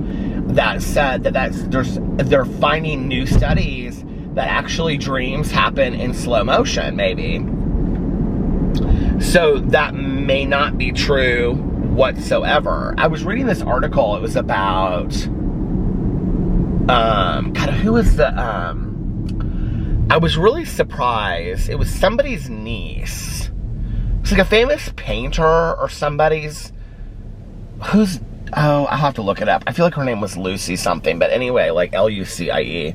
that said that they're finding new studies that actually dreams happen in slow motion, maybe. So that may not be true whatsoever. I was reading this article. It was about, God, who was the, I was really surprised. It was somebody's niece. It's like a famous painter or somebody's, who's, oh, I'll have to look it up. I feel like her name was Lucy something, but anyway, like Lucie.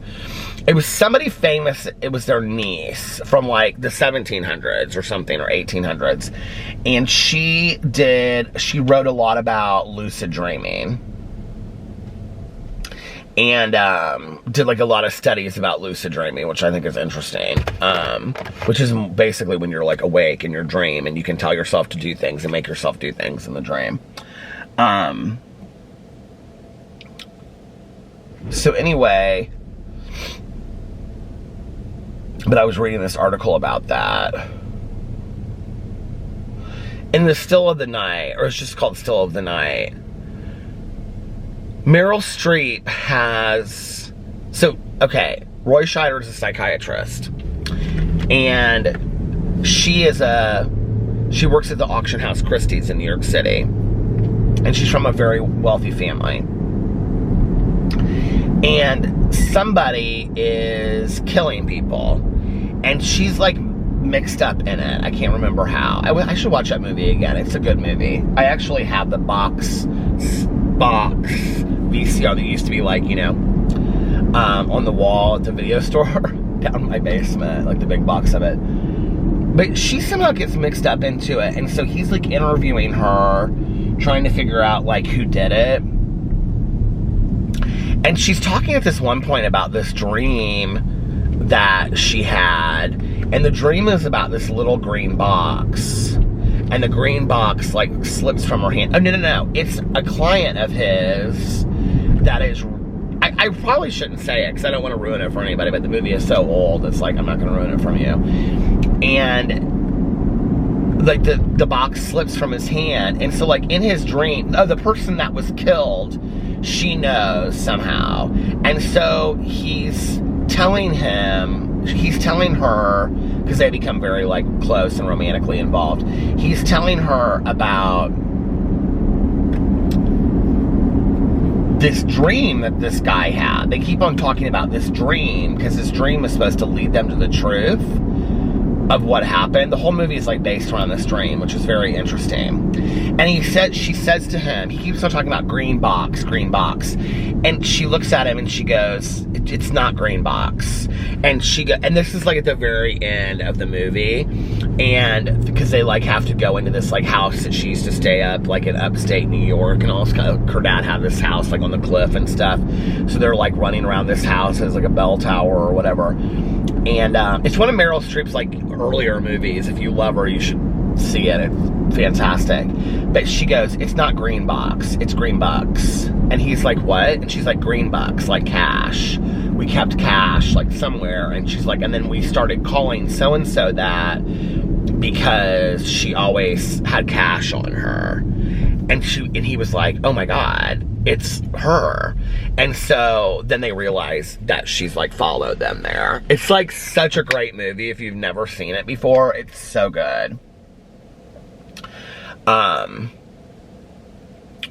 It was somebody famous. It was their niece from, like, the 1700s or something, or 1800s. And she wrote a lot about lucid dreaming. And did, like, a lot of studies about lucid dreaming, which I think is interesting. Which is basically when you're, like, awake in your dream and you can tell yourself to do things and make yourself do things in the dream. So anyway, but I was reading this article about that. In the Still of the Night, or it's just called Still of the Night, Meryl Streep has, okay, Roy Scheider is a psychiatrist, and she works at the auction house Christie's in New York City, and she's from a very wealthy family. And somebody is killing people, and she's, like, mixed up in it. I can't remember how. I should watch that movie again. It's a good movie. I actually have the box VCR that used to be, like, you know, on the wall at the video store down in my basement, like the big box of it. But she somehow gets mixed up into it, and so he's, like, interviewing her, trying to figure out, like, who did it. And she's talking at this one point about this dream that she had, and the dream is about this little green box, and the green box, like, slips from her hand. Oh, no, it's a client of his that is, I probably shouldn't say it because I don't want to ruin it for anybody, but the movie is so old, it's like, I'm not going to ruin it from you. And, like, the box slips from his hand, and so, like, in his dream, the person that was killed, she knows somehow. And so he's telling her, because they become very, like, close and romantically involved, he's telling her about this dream that this guy had. They keep on talking about this dream, because this dream is supposed to lead them to the truth of what happened. The whole movie is, like, based around this dream, which is very interesting. And she says to him, he keeps on talking about green box. And she looks at him and she goes, it's not green box. And and this is, like, at the very end of the movie. And because they, like, have to go into this, like, house that she used to stay up, like, in upstate New York, and all this kind of, her dad had this house, like, on the cliff and stuff. So they're, like, running around this house as, like, a bell tower or whatever. And it's one of Meryl Streep's, like, earlier movies. If you love her, you should see it. It's fantastic. But she goes, it's not green box, it's green bucks. And he's like, what? And she's like, green bucks, like cash. We kept cash, like, somewhere. And she's like, and then we started calling so-and-so that because she always had cash on her. And he was like, oh my God, it's her. And so then they realize that she's, like, followed them there. It's, like, such a great movie. If you've never seen it before, it's so good.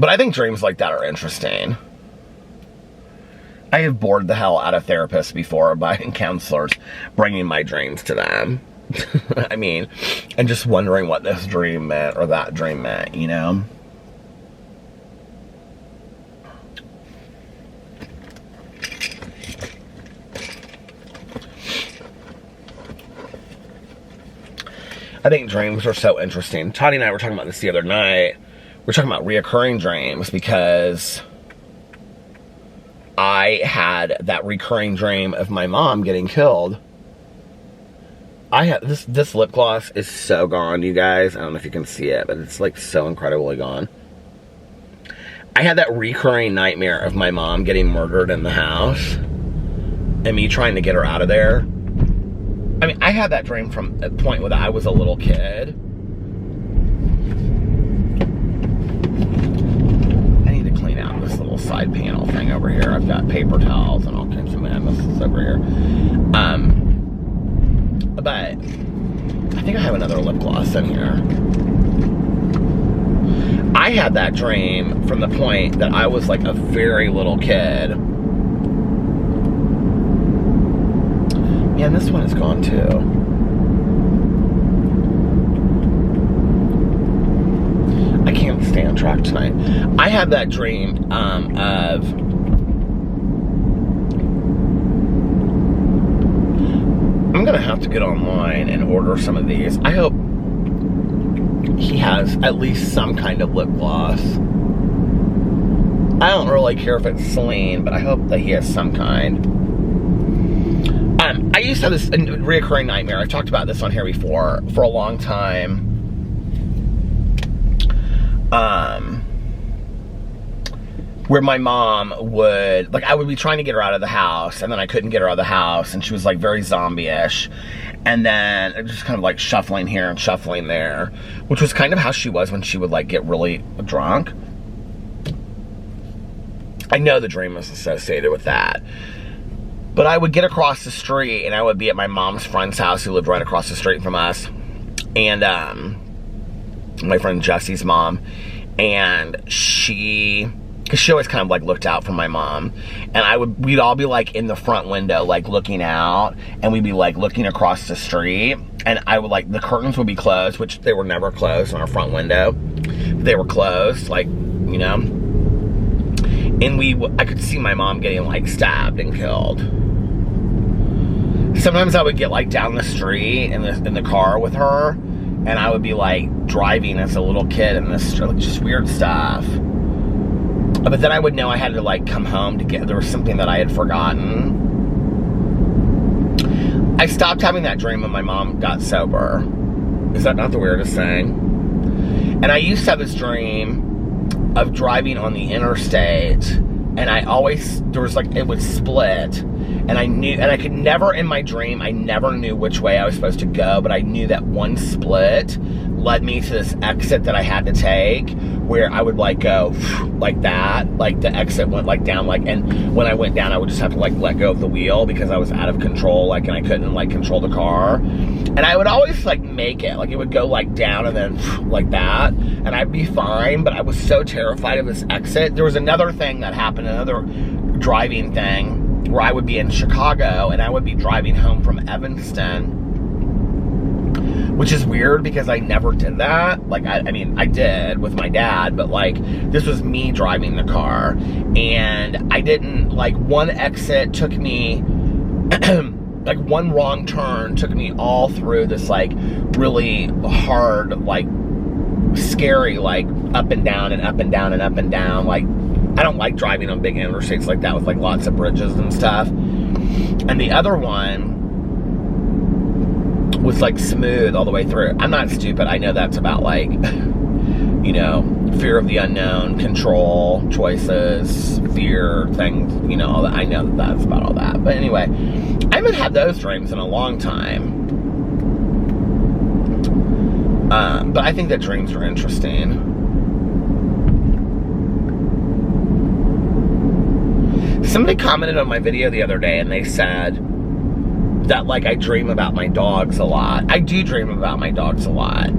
But I think dreams like that are interesting. I have bored the hell out of therapists before by counselors bringing my dreams to them. I mean, and just wondering what this dream meant or that dream meant, you know? I think dreams are so interesting. Toddy and I were talking about this the other night. We're talking about reoccurring dreams because I had that recurring dream of my mom getting killed. I had this lip gloss is so gone, you guys. I don't know if you can see it, but it's like so incredibly gone. I had that recurring nightmare of my mom getting murdered in the house and me trying to get her out of there. I mean, I had that dream from a point when I was a little kid. I need to clean out this little side panel thing over here. I've got paper towels and all kinds of madness over here. But I think I have another lip gloss in here. I had that dream from the point that I was like a very little kid. Yeah, this one is gone too. I can't stay on track tonight. I had that dream of I'm gonna have to get online and order some of these. I hope he has at least some kind of lip gloss. I don't really care if it's Celine, but I hope that he has some kind. I used to have this reoccurring nightmare. I've talked about this on here before for a long time. Where my mom would, like, I would be trying to get her out of the house, and then I couldn't get her out of the house, and she was, like, very zombie-ish. And then just kind of, like, shuffling here and shuffling there, which was kind of how she was when she would, like, get really drunk. I know the dream was associated with that. But I would get across the street, and I would be at my mom's friend's house, who lived right across the street from us. And, my friend Jesse's mom. And because she always kind of, like, looked out for my mom. And we'd all be, like, in the front window, like, looking out. And we'd be, like, looking across the street. And I would, like, the curtains would be closed, which they were never closed on our front window. They were closed, like, you know. And I could see my mom getting, like, stabbed and killed. Sometimes I would get, like, down the street in the car with her, and I would be, like, driving as a little kid in this, like, just weird stuff. But then I would know I had to, like, come home there was something that I had forgotten. I stopped having that dream when my mom got sober. Is that not the weirdest thing? And I used to have this dream of driving on the interstate, and it would split, and I could never, in my dream, I never knew which way I was supposed to go, but I knew that one split led me to this exit that I had to take, where I would, like, go like that, like the exit went, like, down, like, and when I went down, I would just have to, like, let go of the wheel because I was out of control, like, and I couldn't, like, control the car. And I would always, like, make it, like, it would go, like, down and then like that, and I'd be fine. But I was so terrified of this exit. There was another thing that happened, another driving thing, where I would be in Chicago and I would be driving home from Evanston, which is weird because I never did that. Like, I mean, I did with my dad, but, like, this was me driving the car. And I didn't, like, one exit took me, like, one wrong turn took me all through this, like, really hard, like, scary, like, up and down and up and down and up and down. Like, I don't like driving on big interstates like that with, like, lots of bridges and stuff. And the other one was, like, smooth all the way through. I'm not stupid. I know that's about, like, you know, fear of the unknown, control, choices, fear, things, you know, all that. I know that that's about all that. But anyway, I haven't had those dreams in a long time. But I think that dreams are interesting. Somebody commented on my video the other day and they said that, like, I dream about my dogs a lot. I do dream about my dogs a lot.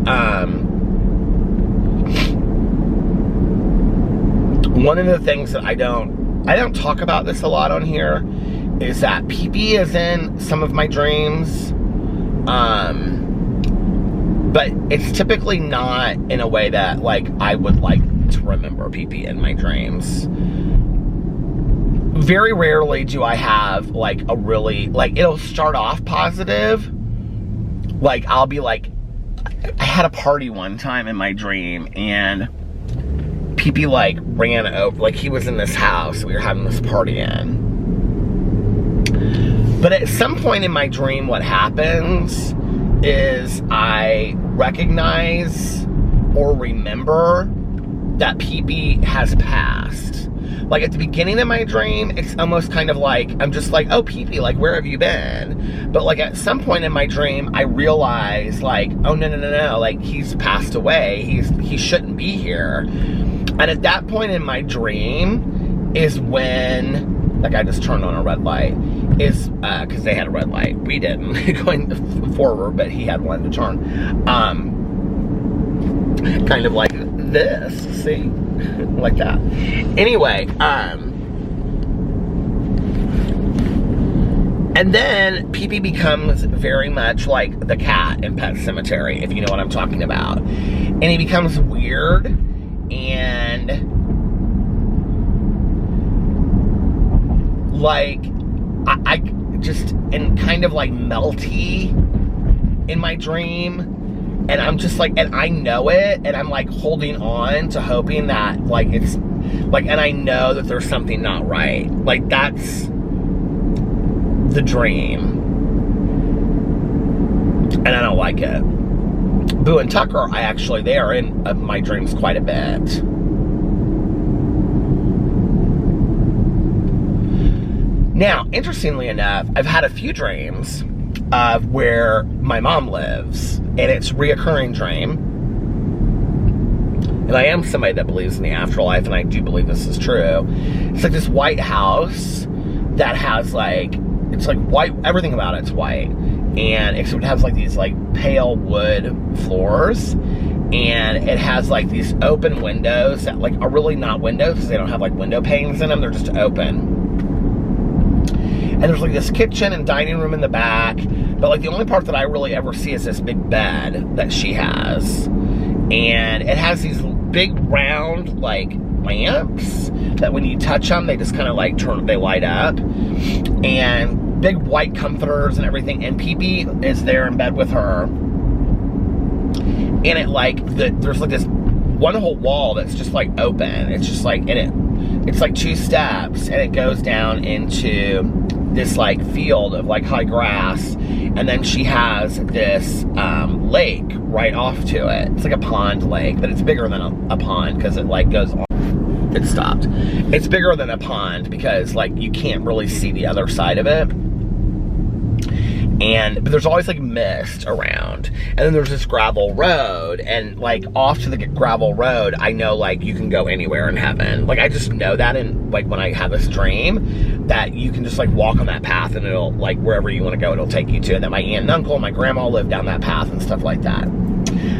One of the things that I don't talk about this a lot on here is that Pee-Pee is in some of my dreams. But it's typically not in a way that, like, I would like to remember PP in my dreams. Very rarely do I have, like, a really, like, it'll start off positive. Like, I'll be like, I had a party one time in my dream, and PP, like, ran over, like, he was in this house we were having this party in. But at some point in my dream, what happens is I recognize or remember that PP has passed. Like, at the beginning of my dream, it's almost kind of like, I'm just like, oh, PP, like, where have you been? But, like, at some point in my dream, I realize, like, oh, no, like, he's passed away. He shouldn't be here. And at that point in my dream is when, like, I just turned on a red light, is, because they had a red light. We didn't, going forward, but he had one to turn. Kind of like this, see? Like that. Anyway, and then PP becomes very much like the cat in Pet Sematary, if you know what I'm talking about. And he becomes weird and like I just am kind of like melty in my dream. And I'm just like, and I know it, and I'm like holding on to hoping that, like, it's, like, and I know that there's something not right. Like, that's the dream. And I don't like it. Boo and Tucker, they are in my dreams quite a bit. Now, interestingly enough, I've had a few dreams of where my mom lives, and it's a reoccurring dream. And I am somebody that believes in the afterlife, and I do believe this is true. It's like this white house that has, like, it's like white, everything about it's white, and it has like these like pale wood floors, and it has like these open windows that like are really not windows because they don't have like window panes in them, they're just open. And there's like this kitchen and dining room in the back. But like the only part that I really ever see is this big bed that she has. And it has these big round like lamps that when you touch them, they just kind of like they light up. And big white comforters and everything. And PP is there in bed with her. And it like, there's like this one whole wall that's just like open. It's just like, it's like 2 steps, and it goes down into this like field of like high grass, and then she has this lake right off to it. It's like a pond lake, but it's bigger than a pond because it like goes on. It stopped. It's bigger than a pond because like you can't really see the other side of it. But there's always like mist around, and then there's this gravel road, and like off to the gravel road, I know like you can go anywhere in heaven. Like I just know that, and like when I have this dream that you can just like walk on that path, and it'll like wherever you want to go, it'll take you to. And that my aunt and uncle and my grandma live down that path and stuff like that.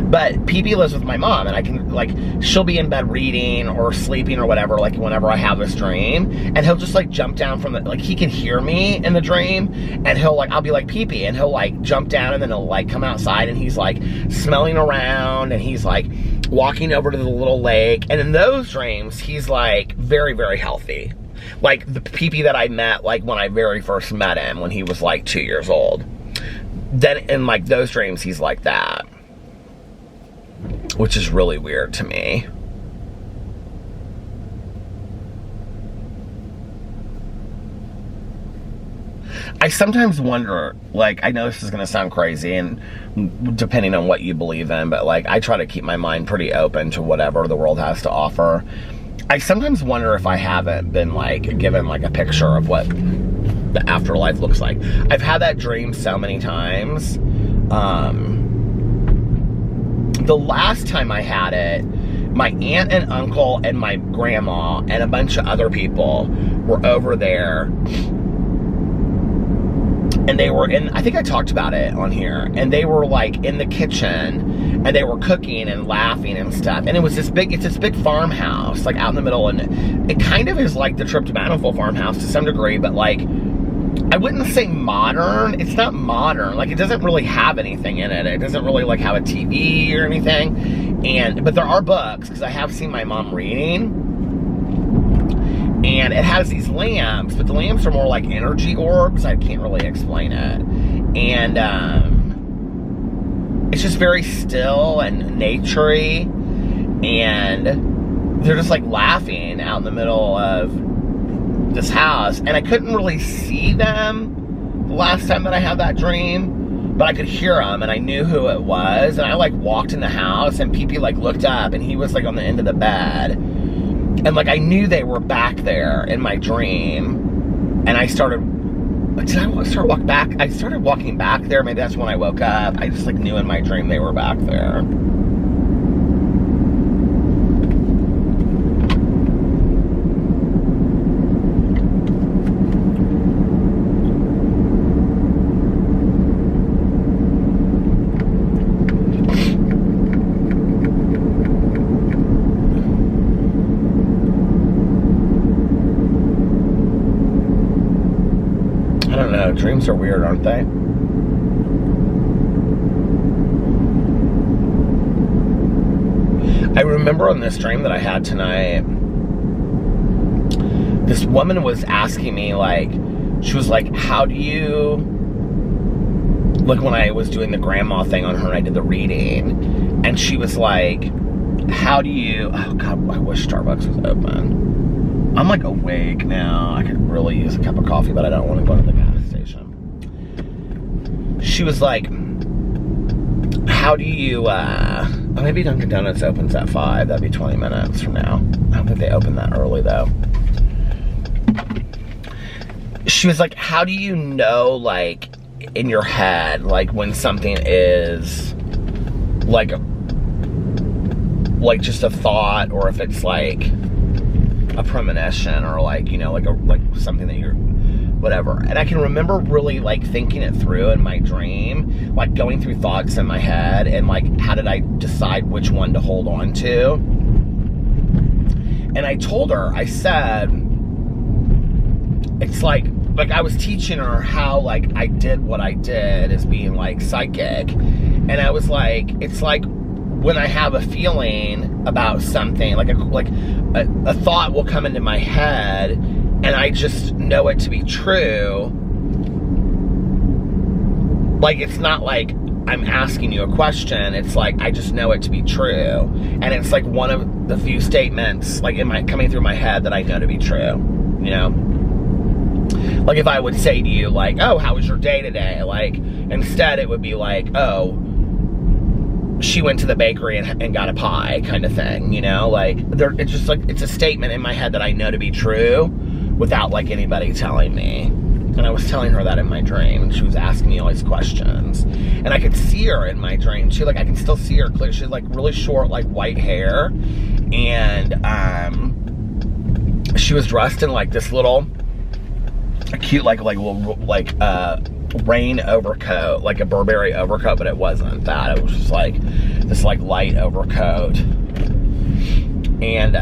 But PP lives with my mom, and I can, like, she'll be in bed reading or sleeping or whatever, like, whenever I have this dream, and he'll just, like, jump down from the, like, he can hear me in the dream, and he'll, like, I'll be like, PP, and he'll, like, jump down, and then he'll, like, come outside, and he's, like, smelling around, and he's, like, walking over to the little lake, and in those dreams, he's, like, very, very healthy. Like, the PP that I met, like, when I very first met him, when he was, like, 2 years old. Then, in, like, those dreams, he's like that. Which is really weird to me. I sometimes wonder, like, I know this is going to sound crazy, and depending on what you believe in, but, like, I try to keep my mind pretty open to whatever the world has to offer. I sometimes wonder if I haven't been, like, given, like, a picture of what the afterlife looks like. I've had that dream so many times. The last time I had it, my aunt and uncle and my grandma and a bunch of other people were over there, and they were in, I think I talked about it on here, and they were like in the kitchen, and they were cooking and laughing and stuff, and it's this big farmhouse, like out in the middle, and it kind of is like the Trip to Bountiful farmhouse to some degree, but like, I wouldn't say modern. It's not modern. Like, it doesn't really have anything in it. It doesn't really, like, have a TV or anything. But there are books, because I have seen my mom reading. And it has these lamps, but the lamps are more like energy orbs. I can't really explain it. And it's just very still and naturey. And they're just, like, laughing out in the middle of this house, and I couldn't really see them the last time that I had that dream, but I could hear them, and I knew who it was. And I, like, walked in the house, and Pee-Pee, like, looked up, and he was, like, on the end of the bed, and, like, I knew they were back there in my dream. And I started walking back? I started walking back there. Maybe that's when I woke up. I just, like, knew in my dream they were back there. Dreams are weird, aren't they? I remember on this dream that I had tonight, this woman was asking me, like, she was like, how do you, like, when I was doing the grandma thing on her and I did the reading, and she was like, how do you, oh God, I wish Starbucks was open. I'm, like, awake now. I could really use a cup of coffee, but I don't want to go to the gas station. She was like, how do you, maybe Dunkin' Donuts opens at 5. That'd be 20 minutes from now. I don't think they open that early, though. She was like, how do you know, like, in your head, like, when something is, like just a thought, or if it's, like, a premonition, or, like, you know, like something that you're, whatever. And I can remember really, like, thinking it through in my dream, like, going through thoughts in my head, and, like, how did I decide which one to hold on to? And I told her, I said, it's like I was teaching her how, like, I did what I did as being, like, psychic. And I was like, it's like when I have a feeling about something, like a thought will come into my head, and I just know it to be true. Like, it's not like I'm asking you a question. It's like, I just know it to be true. And it's like one of the few statements, like, coming through my head that I know to be true, you know? Like, if I would say to you, like, oh, how was your day today? Like, instead it would be like, oh, she went to the bakery and got a pie, kind of thing, you know? Like, it's just like, it's a statement in my head that I know to be true without, like, anybody telling me. And I was telling her that in my dream, and she was asking me all these questions. And I could see her in my dream. She, like, I can still see her clear. She had, like, really short, like, white hair. And she was dressed in, like, this little, cute, like rain overcoat, like a Burberry overcoat, but it wasn't that. It was just, like, this, like, light overcoat. And,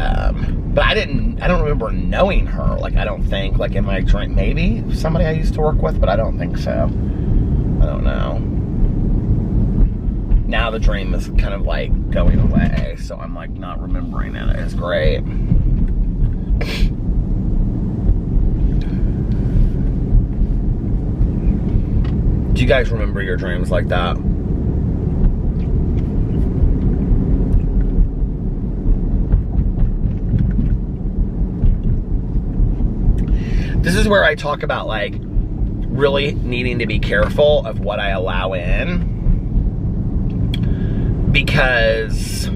but I don't remember knowing her, like, I don't think, like, in my dream. Maybe somebody I used to work with, but I don't think so. I don't know. Now the dream is kind of, like, going away, so I'm, like, not remembering it. It's great. Do you guys remember your dreams like that? This is where I talk about, like, really needing to be careful of what I allow in, because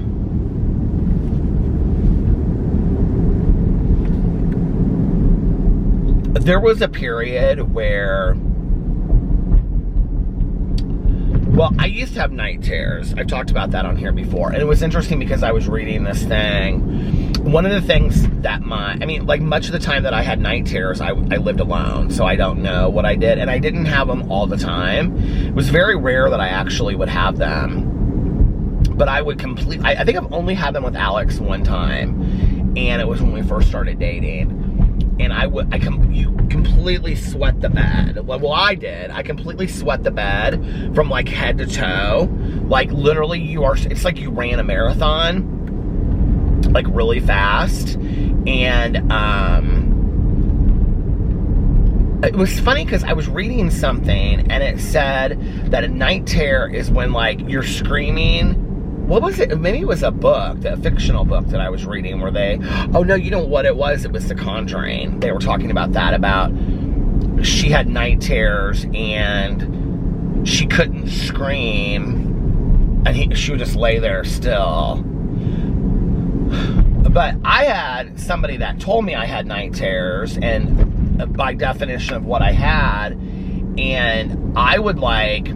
there was a period where, well, I used to have night terrors. I've talked about that on here before. And it was interesting because I was reading this thing. One of the things that like, much of the time that I had night terrors, I lived alone. So I don't know what I did. And I didn't have them all the time. It was very rare that I actually would have them. But I would I think I've only had them with Alex one time. And it was when we first started dating. And you completely completely sweat the bed. Well, I did. I completely sweat the bed from like head to toe. Like literally it's like you ran a marathon, like really fast. And it was funny because I was reading something and it said that a night terror is when like you're screaming. What was it? Maybe it was a book, a fictional book that I was reading where oh no, you know what it was? It was The Conjuring. They were talking about that, about she had night terrors and she couldn't scream and she would just lay there still. But I had somebody that told me I had night terrors, and by definition of what I had, and I would like,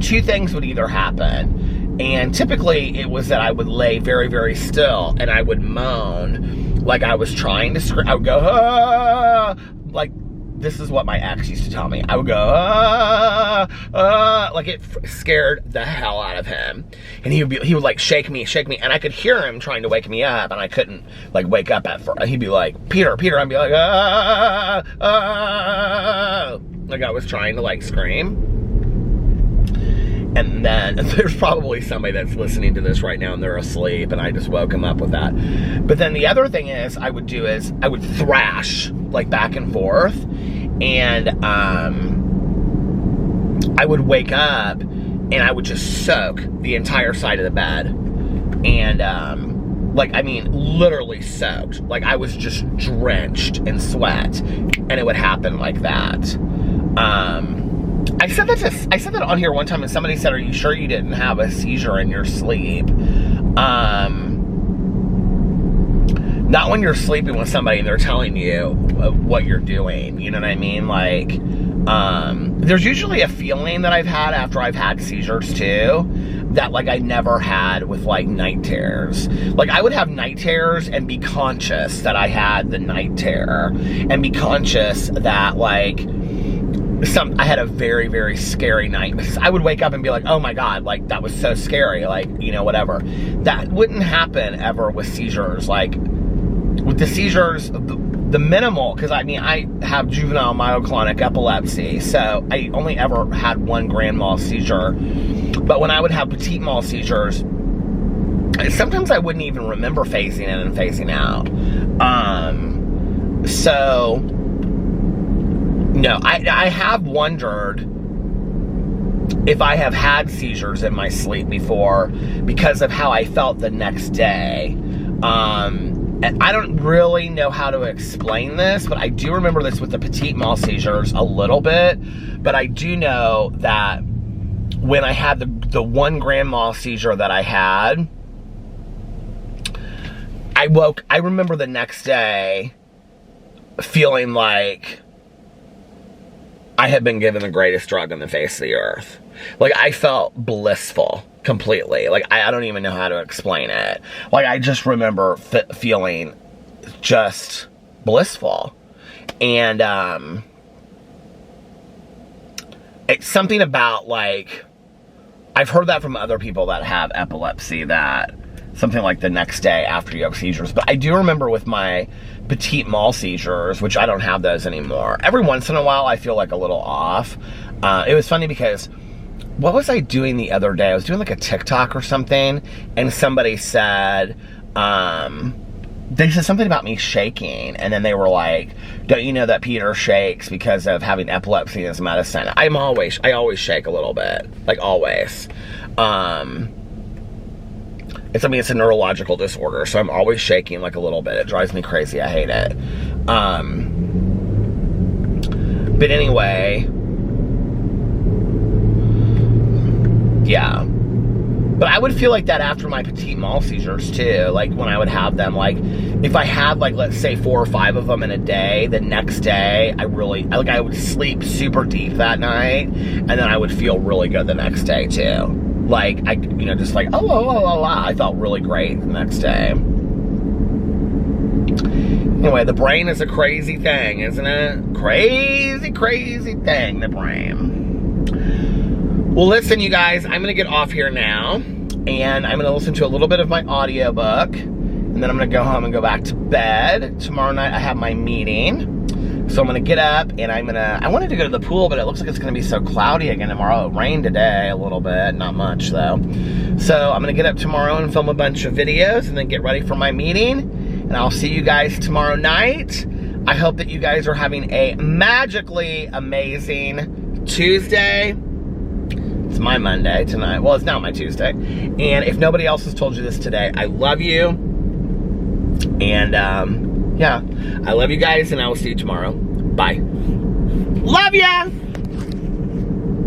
two things would either happen. And typically it was that I would lay very, very still and I would moan like I was trying to scream. I would go, ah! Like, this is what my ex used to tell me. I would go, ah, ah, like it scared the hell out of him. And he would like shake me, and I could hear him trying to wake me up, and I couldn't like wake up at first. He'd be like, Peter, I'd be like, ah, ah, like I was trying to like scream. And then there's probably somebody that's listening to this right now and they're asleep and I just woke them up with that. But then the other thing I would thrash like back and forth, and I would wake up and I would just soak the entire side of the bed. And like, I mean, literally soaked. Like I was just drenched in sweat, and it would happen like that. I said that on here one time, and somebody said, "Are you sure you didn't have a seizure in your sleep?" Not when you're sleeping with somebody and they're telling you what you're doing. You know what I mean? Like, there's usually a feeling that I've had after I've had seizures too, that like I never had with like night terrors. Like I would have night terrors and be conscious that I had the night terror, and be conscious that like I had a very, very scary night, because I would wake up and be like, oh my God, like that was so scary, like, you know, whatever. That wouldn't happen ever with seizures. Like with the seizures, the minimal, because I mean, I have juvenile myoclonic epilepsy, so I only ever had one grand mal seizure. But when I would have petit mal seizures, sometimes I wouldn't even remember phasing in and phasing out. So no, I have wondered if I have had seizures in my sleep before because of how I felt the next day. And I don't really know how to explain this, but I do remember this with the petit mal seizures a little bit. But I do know that when I had the one grand mal seizure that I had, I remember the next day feeling like I had been given the greatest drug on the face of the earth. Like, I felt blissful completely. Like, I don't even know how to explain it. Like, I just remember feeling just blissful. And, it's something about, like, I've heard that from other people that have epilepsy, that something like the next day after you have seizures. But I do remember with my petit mal seizures, which I don't have those anymore, every once in a while I feel like a little off. It was funny because, what was I doing the other day? I was doing like a TikTok or something, and somebody said, they said something about me shaking, and then they were like, don't you know that Peter shakes because of having epilepsy as medicine? I always shake a little bit, like always. It's a neurological disorder, so I'm always shaking like a little bit. It drives me crazy. I hate it. But anyway, yeah. But I would feel like that after my petit mal seizures too. Like when I would have them, like if I had like, let's say 4 or 5 of them in a day, the next day I would sleep super deep that night, and then I would feel really good the next day too. Like, just like, I felt really great the next day. Anyway, the brain is a crazy thing, isn't it? Crazy, crazy thing, the brain. Well, listen, you guys, I'm going to get off here now, and I'm going to listen to a little bit of my audiobook, and then I'm going to go home and go back to bed. Tomorrow night I have my meeting. So I'm gonna get up and I wanted to go to the pool, but it looks like it's gonna be so cloudy again tomorrow. It rained today a little bit, not much though. So I'm gonna get up tomorrow and film a bunch of videos and then get ready for my meeting. And I'll see you guys tomorrow night. I hope that you guys are having a magically amazing Tuesday. It's my Monday tonight. Well, it's not my Tuesday. And if nobody else has told you this today, I love you. And yeah, I love you guys, and I will see you tomorrow. Bye. Love ya!